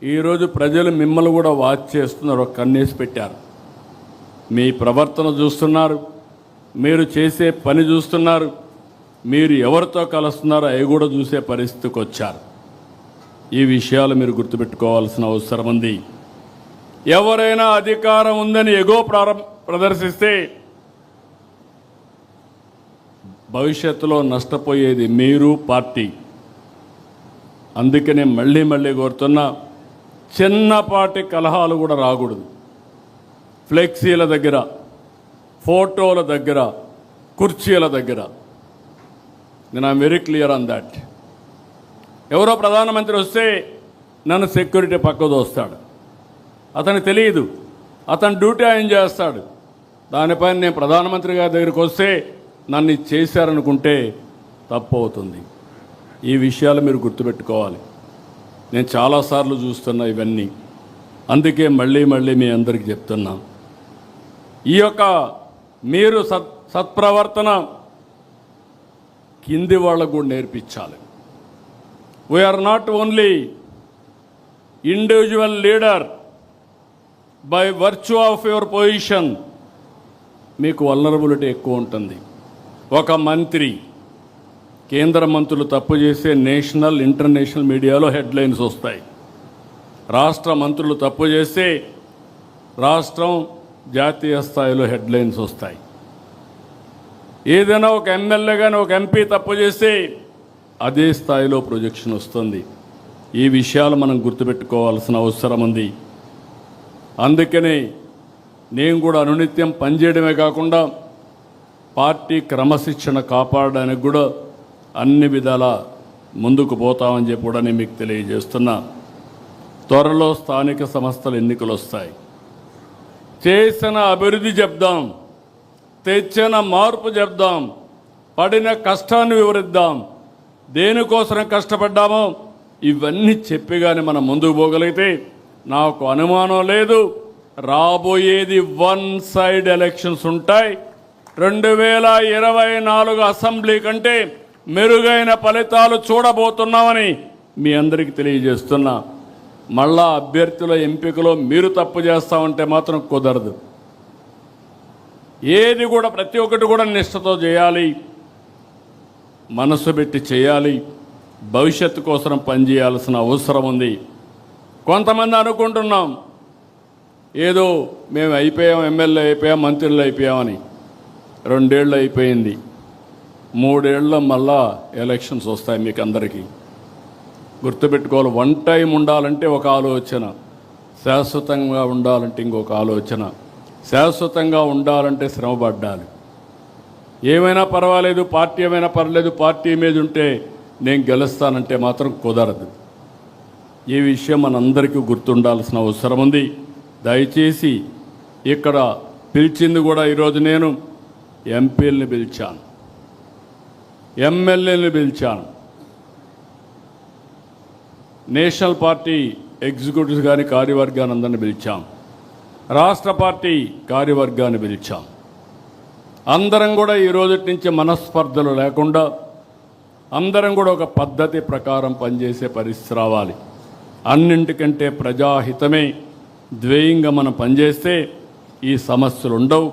ఈరోజు ప్రజలు మిమ్మల్ని కూడా వాచ్ చేస్తున్నారు, ఒక కన్నేసి పెట్టారు. మీ ప్రవర్తన చూస్తున్నారు, మీరు చేసే పని చూస్తున్నారు, మీరు ఎవరితో కలుస్తున్నారో అవి కూడా చూసే పరిస్థితికి వచ్చారు. ఈ విషయాలు మీరు గుర్తుపెట్టుకోవాల్సిన అవసరం ఉంది. ఎవరైనా అధికారం ఉందని ఎగో ప్రదర్శిస్తే భవిష్యత్తులో నష్టపోయేది మీరు, పార్టీ. అందుకనే మళ్ళీ కోరుతున్నా, చిన్నపాటి కలహాలు కూడా రాకూడదు. ఫ్లెక్సీల దగ్గర, ఫోటోల దగ్గర, కుర్చీల దగ్గర. నేను I'm very clear on that. ఎవరో ప్రధానమంత్రి వస్తే నన్ను సెక్యూరిటీ పక్కకు వస్తాడు, అతనికి తెలియదు. అతని డ్యూటీ ఆయన చేస్తాడు. దానిపైన నేను ప్రధానమంత్రి గారి దగ్గరికి వస్తే నన్ను ఇది చేశారనుకుంటే తప్పు అవుతుంది. ఈ విషయాలు మీరు గుర్తుపెట్టుకోవాలి. నేను చాలాసార్లు చూస్తున్నా ఇవన్నీ. అందుకే మళ్ళీ మీ అందరికీ చెప్తున్నా, ఈ యొక్క మీరు సత్ప్రవర్తన కింది వాళ్ళకు కూడా నేర్పించాలి. We are not only individual leader by virtue of your position. మీకు వల్నరబిలిటీ ఎక్కువ ఉంటుంది. ఒక మంత్రి, కేంద్ర మంత్రులు తప్పు చేసే నేషనల్ ఇంటర్నేషనల్ మీడియాలో హెడ్లైన్స్ వస్తాయి. రాష్ట్ర మంత్రులు తప్పు చేస్తే రాష్ట్రం జాతీయ స్థాయిలో హెడ్లైన్స్ వస్తాయి. ఏదైనా ఒక ఎమ్మెల్యే కానీ ఒక ఎంపీ తప్పు చేస్తే అదే స్థాయిలో ప్రొజెక్షన్ వస్తుంది. ఈ విషయాలు మనం గుర్తుపెట్టుకోవాల్సిన అవసరం ఉంది. అందుకనే నేను కూడా అనునిత్యం పనిచేయడమే కాకుండా పార్టీ క్రమశిక్షణ కాపాడడానికి కూడా అన్ని విధాల ముందుకు పోతామని చెప్పి కూడా నేను మీకు తెలియజేస్తున్నా. త్వరలో స్థానిక సంస్థల ఎన్నికలు వస్తాయి. చేసిన అభివృద్ధి చెప్దాం, తెచ్చిన మార్పు చెప్దాం, పడిన కష్టాన్ని వివరిద్దాం, దేనికోసం కష్టపడ్డామో ఇవన్నీ చెప్పిగానే మనం ముందుకు పోగలిగితే నాకు అనుమానం లేదు, రాబోయేది వన్ సైడ్ ఎలక్షన్స్ ఉంటాయి. 2024 అసెంబ్లీ కంటే మెరుగైన ఫలితాలు చూడబోతున్నామని మీ అందరికీ తెలియజేస్తున్నా. మళ్ళా అభ్యర్థుల ఎంపికలో మీరు తప్పు చేస్తామంటే మాత్రం కుదరదు. ఏది కూడా ప్రతి ఒక్కటి కూడా నిష్ఠతో చేయాలి, మనసు పెట్టి చేయాలి, భవిష్యత్తు కోసం పనిచేయాల్సిన అవసరం ఉంది. కొంతమంది అనుకుంటున్నాం ఏదో మేము అయిపోయాం, ఎమ్మెల్యే అయిపోయాం, మంత్రులు అయిపోయామని. 2 ఏళ్ళు అయిపోయింది, 3 ఏళ్ళ మళ్ళా ఎలక్షన్స్ వస్తాయి. మీకు అందరికీ గుర్తుపెట్టుకోవాలి. వన్ టైం ఉండాలంటే ఒక ఆలోచన, శాశ్వతంగా ఉండాలంటే ఇంకొక ఆలోచన. శాశ్వతంగా ఉండాలంటే శ్రమపడ్డాలి. ఏమైనా పర్వాలేదు, పార్టీ ఏమైనా పర్లేదు, పార్టీ ఇమేజ్ ఉంటే నేను గెలుస్తానంటే మాత్రం కుదరదు. ఈ విషయం మనందరికీ గుర్తుండాల్సిన అవసరం ఉంది. దయచేసి ఇక్కడ పిలిచింది కూడా ఈరోజు నేను ఎంపీలని పిలిచాను, ఎమ్మెల్యేని పిలిచాను, నేషనల్ పార్టీ ఎగ్జిక్యూటివ్స్ కానీ కార్యవర్గాన్ని అందరిని పిలిచాం, రాష్ట్ర పార్టీ కార్యవర్గాన్ని పిలిచాం. అందరం కూడా ఈ రోజు నుంచి మనస్పర్ధలు లేకుండా అందరం కూడా ఒక పద్ధతి ప్రకారం పనిచేసే పరిస్థితి రావాలి. అన్నింటికంటే ప్రజాహితమే ద్వేయంగా మనం పనిచేస్తే ఈ సమస్యలు ఉండవు.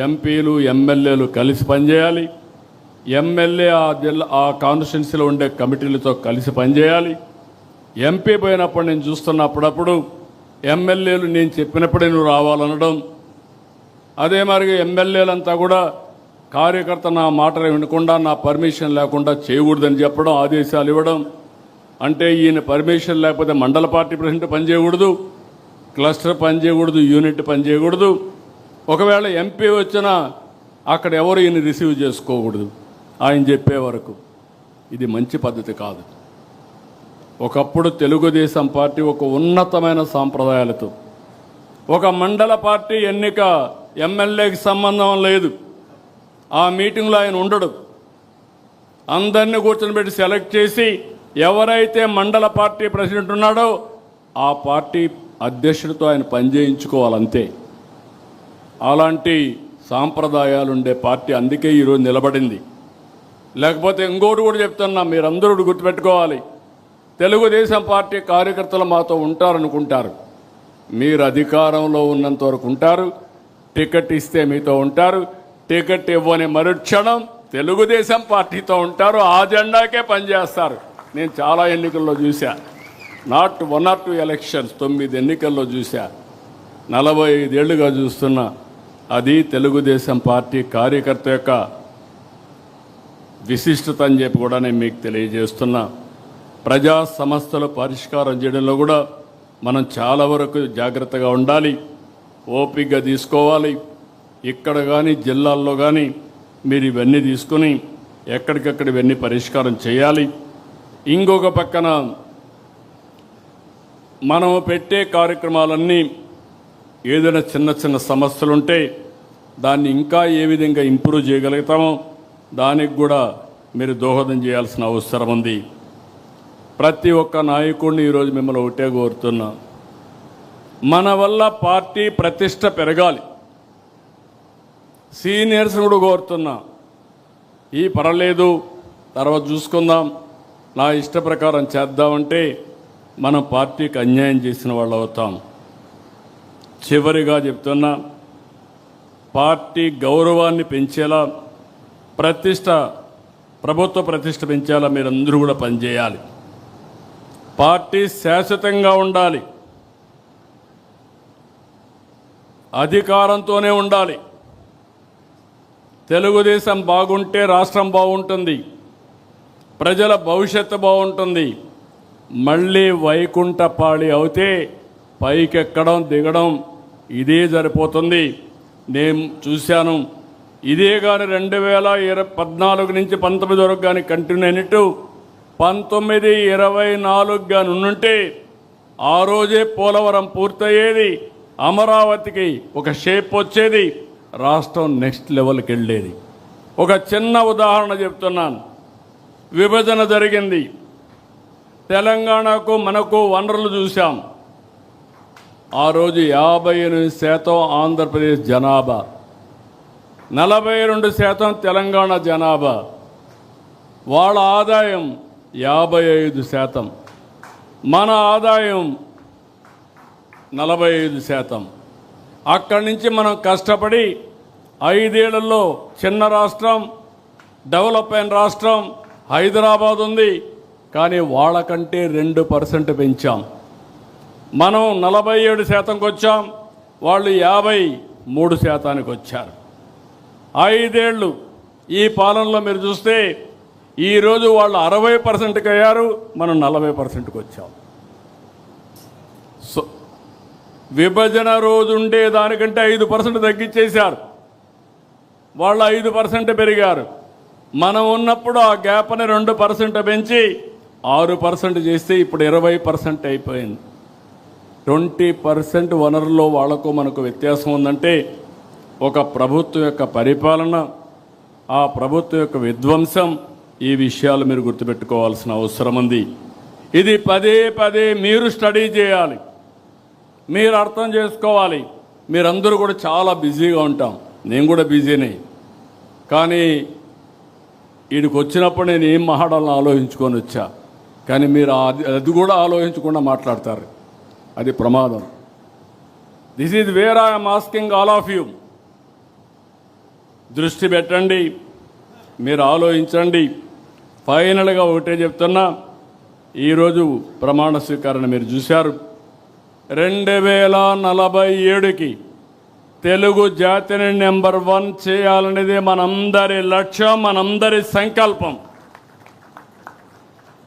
ఎంపీలు ఎమ్మెల్యేలు కలిసి పనిచేయాలి. ఎమ్మెల్యే ఆ కాన్స్టిట్యున్సీలో ఉండే కమిటీలతో కలిసి పనిచేయాలి. ఎంపీ పోయినప్పుడు నేను చూస్తున్న అప్పుడప్పుడు ఎమ్మెల్యేలు నేను చెప్పినప్పుడే నువ్వు రావాలనడం, అదే మరి ఎమ్మెల్యేలంతా కూడా కార్యకర్త నా మాటలు వినకుండా నా పర్మిషన్ లేకుండా చేయకూడదని చెప్పడం, ఆదేశాలు ఇవ్వడం. అంటే ఈయన పర్మిషన్ లేకపోతే మండల పార్టీ ప్రెసిడెంట్ పనిచేయకూడదు, క్లస్టర్ పనిచేయకూడదు, యూనిట్ పనిచేయకూడదు. ఒకవేళ ఎంపీ వచ్చినా అక్కడ ఎవరు ఈయన రిసీవ్ చేసుకోకూడదు ఆయన చెప్పే వరకు. ఇది మంచి పద్ధతి కాదు. ఒకప్పుడు తెలుగుదేశం పార్టీ ఒక ఉన్నతమైన సాంప్రదాయాలతో, ఒక మండల పార్టీ ఎన్నిక ఎమ్మెల్యేకి సంబంధం లేదు, ఆ మీటింగ్లో ఆయన ఉండడు. అందరినీ కూర్చొని పెట్టి సెలెక్ట్ చేసి ఎవరైతే మండల పార్టీ ప్రెసిడెంట్ ఉన్నాడో ఆ పార్టీ అధ్యక్షుడితో ఆయన పనిచేయించుకోవాలంతే. అలాంటి సాంప్రదాయాలు ఉండే పార్టీ అందుకే ఈరోజు నిలబడింది. లేకపోతే ఇంకోటి కూడా చెప్తున్నా, మీరందరూ గుర్తుపెట్టుకోవాలి. తెలుగుదేశం పార్టీ కార్యకర్తలు మాతో ఉంటారనుకుంటారు. మీరు అధికారంలో ఉన్నంత వరకు ఉంటారు, టికెట్ ఇస్తే మీతో ఉంటారు, టికెట్ ఇవ్వని మరుక్షణం తెలుగుదేశం పార్టీతో ఉంటారు, ఆ జెండాకే పనిచేస్తారు. నేను చాలా ఎన్నికల్లో చూశా, నాట్ 1 or 2 ఎలక్షన్స్, 9 ఎన్నికల్లో చూశా, 45 ఏళ్లుగా చూస్తున్నా. అది తెలుగుదేశం పార్టీ కార్యకర్త యొక్క విశిష్టత అని చెప్పి కూడా నేను మీకు తెలియజేస్తున్నా. ప్రజా సమస్యలు పరిష్కారం చేయడంలో కూడా మనం చాలా వరకు జాగ్రత్తగా ఉండాలి, ఓపికగా తీసుకోవాలి. ఇక్కడ కానీ జిల్లాల్లో కానీ మీరు ఇవన్నీ తీసుకొని ఎక్కడికక్కడ ఇవన్నీ పరిష్కారం చేయాలి. ఇంకొక పక్కన మనం పెట్టే కార్యక్రమాలన్నీ ఏదైనా చిన్న చిన్న సమస్యలుంటే దాన్ని ఇంకా ఏ విధంగా ఇంప్రూవ్ చేయగలుగుతామో దానికి కూడా మీరు దోహదం చేయాల్సిన అవసరం ఉంది. ప్రతి ఒక్క నాయకుడిని ఈరోజు మిమ్మల్ని ఒకటే కోరుతున్నా, మన వల్ల పార్టీ ప్రతిష్ట పెరగాలి. సీనియర్స్ కూడా కోరుతున్నా, ఈ పర్వాలేదు తర్వాత చూసుకుందాం, నా ఇష్ట ప్రకారం చేద్దామంటే మనం పార్టీకి అన్యాయం చేసిన వాళ్ళు అవుతాం. చివరిగా చెప్తున్నా, పార్టీ గౌరవాన్ని పెంచేలా, ప్రతిష్ట, ప్రభుత్వ ప్రతిష్ట పెంచేలా మీరందరూ కూడా పనిచేయాలి. పార్టీ శాశ్వతంగా ఉండాలి, అధికారంతోనే ఉండాలి. తెలుగుదేశం బాగుంటే రాష్ట్రం బాగుంటుంది, ప్రజల భవిష్యత్తు బాగుంటుంది. మళ్ళీ వైకుంఠపాళి అవుతే పైకెక్కడం దిగడం ఇదే సరిపోతుంది. నేను చూశాను, ఇదే కానీ 2014 నుంచి 19 వరకు కానీ కంటిన్యూ అయినట్టు 19, 24 కానీ ఉంటే ఆ రోజే పోలవరం పూర్తయ్యేది, అమరావతికి ఒక షేప్ వచ్చేది, రాష్ట్రం నెక్స్ట్ లెవెల్కి వెళ్ళేది. ఒక చిన్న ఉదాహరణ చెప్తున్నాను. విభజన జరిగింది, తెలంగాణకు మనకు వనరులు చూశాం. ఆ రోజు 58% ఆంధ్రప్రదేశ్ జనాభా, 42% తెలంగాణ జనాభా. వాళ్ళ ఆదాయం 55%, మన ఆదాయం 45%. అక్కడి నుంచి మనం కష్టపడి 5 ఏళ్లలో చిన్న రాష్ట్రం, డెవలప్ అయిన రాష్ట్రం హైదరాబాద్ ఉంది, కానీ వాళ్ళకంటే 2% పెంచాం. మనం 47%కి వచ్చాం, వాళ్ళు 53%కి వచ్చారు. 5 ఏళ్ళు ఈ పాలనలో మీరు చూస్తే ఈరోజు వాళ్ళు 60%కి అయ్యారు, మనం 40%కి వచ్చాం. సో విభజన రోజు ఉండే దానికంటే 5% తగ్గించేశారు, వాళ్ళు 5% పెరిగారు. మనం ఉన్నప్పుడు ఆ గ్యాప్ని 2% పెంచి 6% చేస్తే ఇప్పుడు 20% అయిపోయింది. 20% వనరుల్లో వాళ్లకు మనకు వ్యత్యాసం ఉందంటే ఒక ప్రభుత్వం యొక్క పరిపాలన, ఆ ప్రభుత్వం యొక్క విధ్వంసం, ఈ విషయాలు మీరు గుర్తుపెట్టుకోవాల్సిన అవసరం ఉంది. ఇది పదే పదే మీరు స్టడీ చేయాలి, మీరు అర్థం చేసుకోవాలి. మీరందరూ కూడా చాలా బిజీగా ఉంటాం, నేను కూడా బిజీనే. కానీ వీడికి వచ్చినప్పుడు నేను ఏం మాట్లాడాలని ఆలోచించుకొని వచ్చా, కానీ మీరు అది కూడా ఆలోచించకుండా మాట్లాడతారు, అది ప్రమాదం. This is where I'm asking all of you. దృష్టి పెట్టండి, మీరు ఆలోచించండి. ఫైనల్గా ఒకటే చెప్తున్నా, ఈరోజు ప్రమాణ స్వీకరణ మీరు చూశారు. 2047కి తెలుగు జాతిని నెంబర్ 1 చేయాలనేది మనందరి లక్ష్యం, మనందరి సంకల్పం.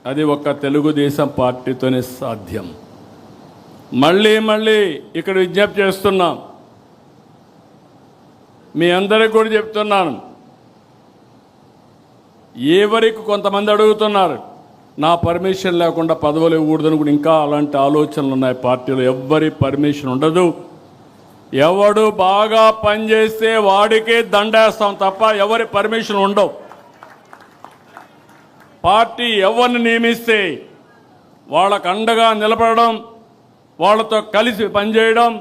అది ఒక్క తెలుగుదేశం పార్టీతోనే సాధ్యం. మళ్ళీ మళ్ళీ ఇక్కడ విజ్ఞప్తి చేస్తున్నాం, మీ అందరికీ కూడా చెప్తున్నాను. ఎవరికి కొంతమంది అడుగుతున్నారు, నా పర్మిషన్ లేకుండా పదవులు ఇవ్వకూడదని కూడా ఇంకా అలాంటి ఆలోచనలు ఉన్నాయి పార్టీలో. ఎవ్వరి పర్మిషన్ ఉండదు. ఎవడు బాగా పనిచేస్తే వాడికే దండేస్తాం తప్ప ఎవరి పర్మిషన్ ఉండవు. పార్టీ ఎవరిని నియమిస్తే వాళ్ళకు అండగా నిలబడడం, వాళ్ళతో కలిసి పనిచేయడం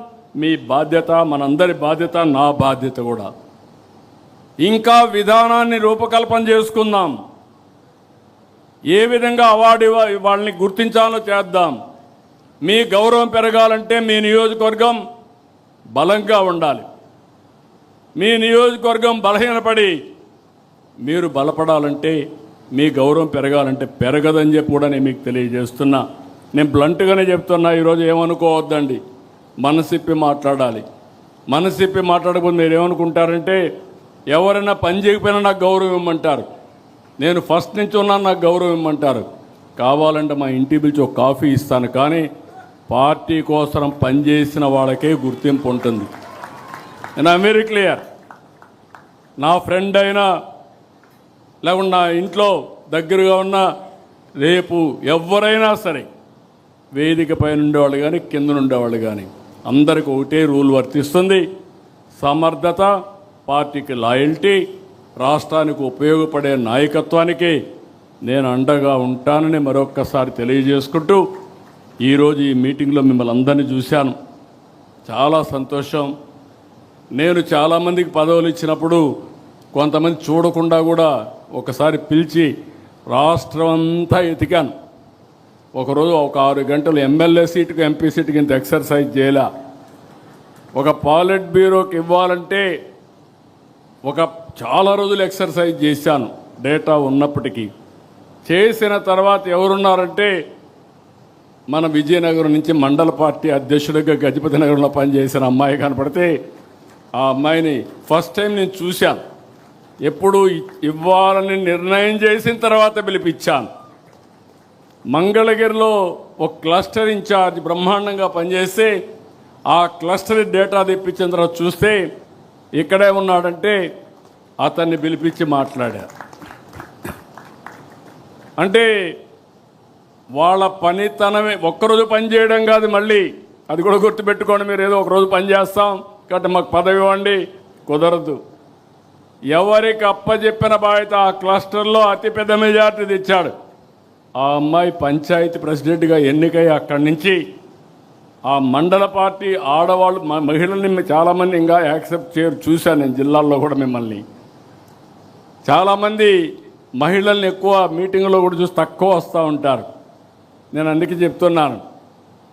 మీ బాధ్యత, మనందరి బాధ్యత, నా బాధ్యత కూడా. ఇంకా విధానాన్ని రూపకల్పన చేసుకుందాం, ఏ విధంగా అవార్డు వాళ్ళని గుర్తించాలో చేద్దాం. మీ గౌరవం పెరగాలంటే మీ నియోజకవర్గం బలంగా ఉండాలి. మీ నియోజకవర్గం బలహీనపడి మీరు బలపడాలంటే, మీ గౌరవం పెరగాలంటే పెరగదని చెప్పి కూడా నేను మీకు తెలియజేస్తున్నా. నేను బ్లంట్గానే చెప్తున్నా, ఈరోజు ఏమనుకోవద్దండి, మనసిప్పి మాట్లాడాలి. మనసిప్పి మాట్లాడకపోతే మీరు ఏమనుకుంటారంటే, ఎవరైనా పని చేయకపోయినా నాకు గౌరవం ఇవ్వమంటారు, నేను ఫస్ట్ నుంచి ఉన్నాను నాకు గౌరవం ఇవ్వమంటారు. కావాలంటే మా ఇంటి పిలిచి ఒక కాఫీ ఇస్తాను, కానీ పార్టీ కోసం పనిచేసిన వాళ్ళకే గుర్తింపు ఉంటుంది. నేను వెరీ క్లియర్. నా ఫ్రెండ్ అయినా లేకుండా నా ఇంట్లో దగ్గరగా ఉన్న రేపు ఎవరైనా సరే వేదిక పైన ఉండేవాళ్ళు కానీ కింద ఉండేవాళ్ళు కానీ అందరికి ఒకటే రూల్ వర్తిస్తుంది. సమర్థత, పార్టీకి లాయల్టీ, రాష్ట్రానికి ఉపయోగపడే నాయకత్వానికి నేను అండగా ఉంటానని మరొక్కసారి తెలియజేసుకుంటూ ఈరోజు ఈ మీటింగ్లో మిమ్మల్ని అందరినీ చూశాను. చాలా సంతోషం. నేను చాలామందికి పదవులు ఇచ్చినప్పుడు కొంతమంది చూడకుండా కూడా ఒకసారి పిలిచి రాష్ట్రం అంతా ఎతికాను. ఒకరోజు ఒక 6 గంటలు ఎమ్మెల్యే సీటుకు ఎంపీ సీటుకి ఇంత ఎక్సర్సైజ్ చేయలే. ఒక పాలిట్ బ్యూరోకి ఇవ్వాలంటే చాలా రోజులు ఎక్సర్సైజ్ చేశాను డేటా ఉన్నప్పటికీ. చేసిన తర్వాత ఎవరున్నారంటే మన విజయనగరం నుంచి మండల పార్టీ అధ్యక్షుడిగా గజపతి నగరంలో పనిచేసిన అమ్మాయి కనపడితే ఆ అమ్మాయిని ఫస్ట్ టైం నేను చూశాను. ఎప్పుడు ఇవ్వాలని నిర్ణయం చేసిన తర్వాత పిలిపించాను. మంగళగిరిలో ఒక క్లస్టర్ ఇన్ఛార్జ్ బ్రహ్మాండంగా పనిచేస్తే ఆ క్లస్టర్ డేటా తెప్పించిన తర్వాత చూస్తే ఇక్కడే ఉన్నాడంటే అతన్ని పిలిపించి మాట్లాడారు. అంటే వాళ్ళ పనితనమే ఒక్కరోజు పని చేయడం కాదు, మళ్ళీ అది కూడా గుర్తుపెట్టుకోండి. మీరు ఏదో ఒకరోజు పని చేస్తాం కాబట్టి మాకు పదవి ఇవ్వండి, కుదరదు. ఎవరికి అప్పచెప్పిన బాధ్యత ఆ క్లస్టర్లో అతిపెద్ద మెజార్టీ తెచ్చాడు. ఆ అమ్మాయి పంచాయతీ ప్రెసిడెంట్గా ఎన్నికై అక్కడి నుంచి ఆ మండల పార్టీ ఆడవాళ్ళు మహిళల్ని చాలామంది ఇంకా యాక్సెప్ట్ చేయరు. చూశాను నేను జిల్లాల్లో కూడా మిమ్మల్ని. చాలామంది మహిళల్ని ఎక్కువ మీటింగ్లో కూడా చూసి తక్కువ వస్తూ ఉంటారు. నేను అందుకే చెప్తున్నాను.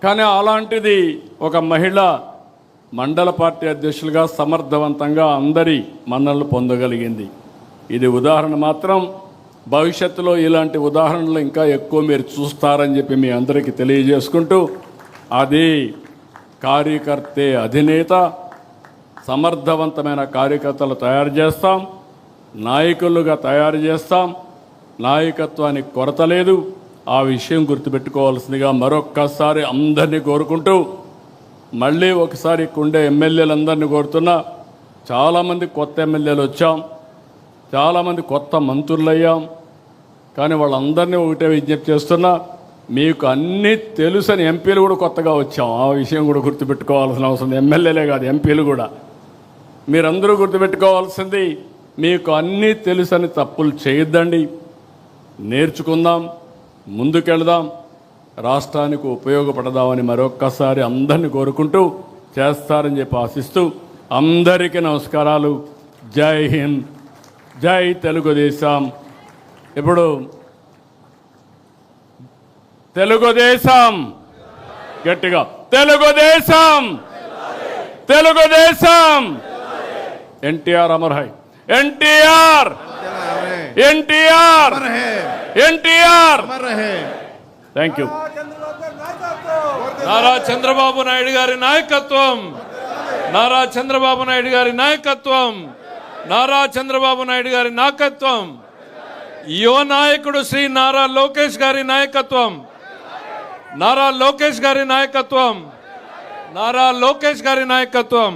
కానీ అలాంటిది ఒక మహిళ మండల పార్టీ అధ్యక్షులుగా సమర్థవంతంగా అందరి మన్ననలు పొందగలిగింది. ఇది ఉదాహరణ మాత్రం. భవిష్యత్తులో ఇలాంటి ఉదాహరణలు ఇంకా ఎక్కువ మీరు చూస్తారని చెప్పి మీ అందరికీ తెలియజేసుకుంటూ, అది కార్యకర్తే అధినేత. సమర్థవంతమైన కార్యకర్తలు తయారు చేస్తాం, నాయకులుగా తయారు చేస్తాం. నాయకత్వానికి కొరత లేదు. ఆ విషయం గుర్తుపెట్టుకోవాల్సిందిగా మరొక్కసారి అందరినీ కోరుకుంటూ, మళ్ళీ ఒకసారి ఉండే ఎమ్మెల్యేలందరినీ కోరుతున్నా. చాలామంది కొత్త ఎమ్మెల్యేలు వచ్చాం, చాలామంది కొత్త మంత్రులు అయ్యాం. కానీ వాళ్ళందరినీ ఒకటే విజ్ఞప్తి చేస్తున్నా, మీకు అన్నీ తెలుసని ఎంపీలు కూడా కొత్తగా వచ్చాం. ఆ విషయం కూడా గుర్తుపెట్టుకోవాల్సిన అవసరం. ఎమ్మెల్యేలే కాదు, ఎంపీలు కూడా. మీరందరూ గుర్తుపెట్టుకోవాల్సింది, మీకు అన్నీ తెలుసని తప్పులు చేయొద్దండి. నేర్చుకుందాం, ముందుకెళ్దాం, రాష్ట్రానికి ఉపయోగపడదామని మరొక్కసారి అందరినీ కోరుకుంటూ చేస్తారని చెప్పి ఆశిస్తూ అందరికీ నమస్కారాలు. జై హింద్, జై తెలుగుదేశం. ఇప్పుడు తెలుగుదేశం గట్టిగా, Telugu Desam, Telugu Desam. NTR Amar high, NTR, NTR, NTR. Thank you. Nara Chandrababu Naidu గారి నాయకత్వం, నారా చంద్రబాబు నాయుడు గారి నాయకత్వం, నారా చంద్రబాబు నాయుడు గారి నాయకత్వం. యువ నాయకుడు శ్రీ నారా లోకేష్ గారి నాయకత్వం, నారా లోకేష్ గారి నాయకత్వం, నారా లోకేష్ గారి నాయకత్వం.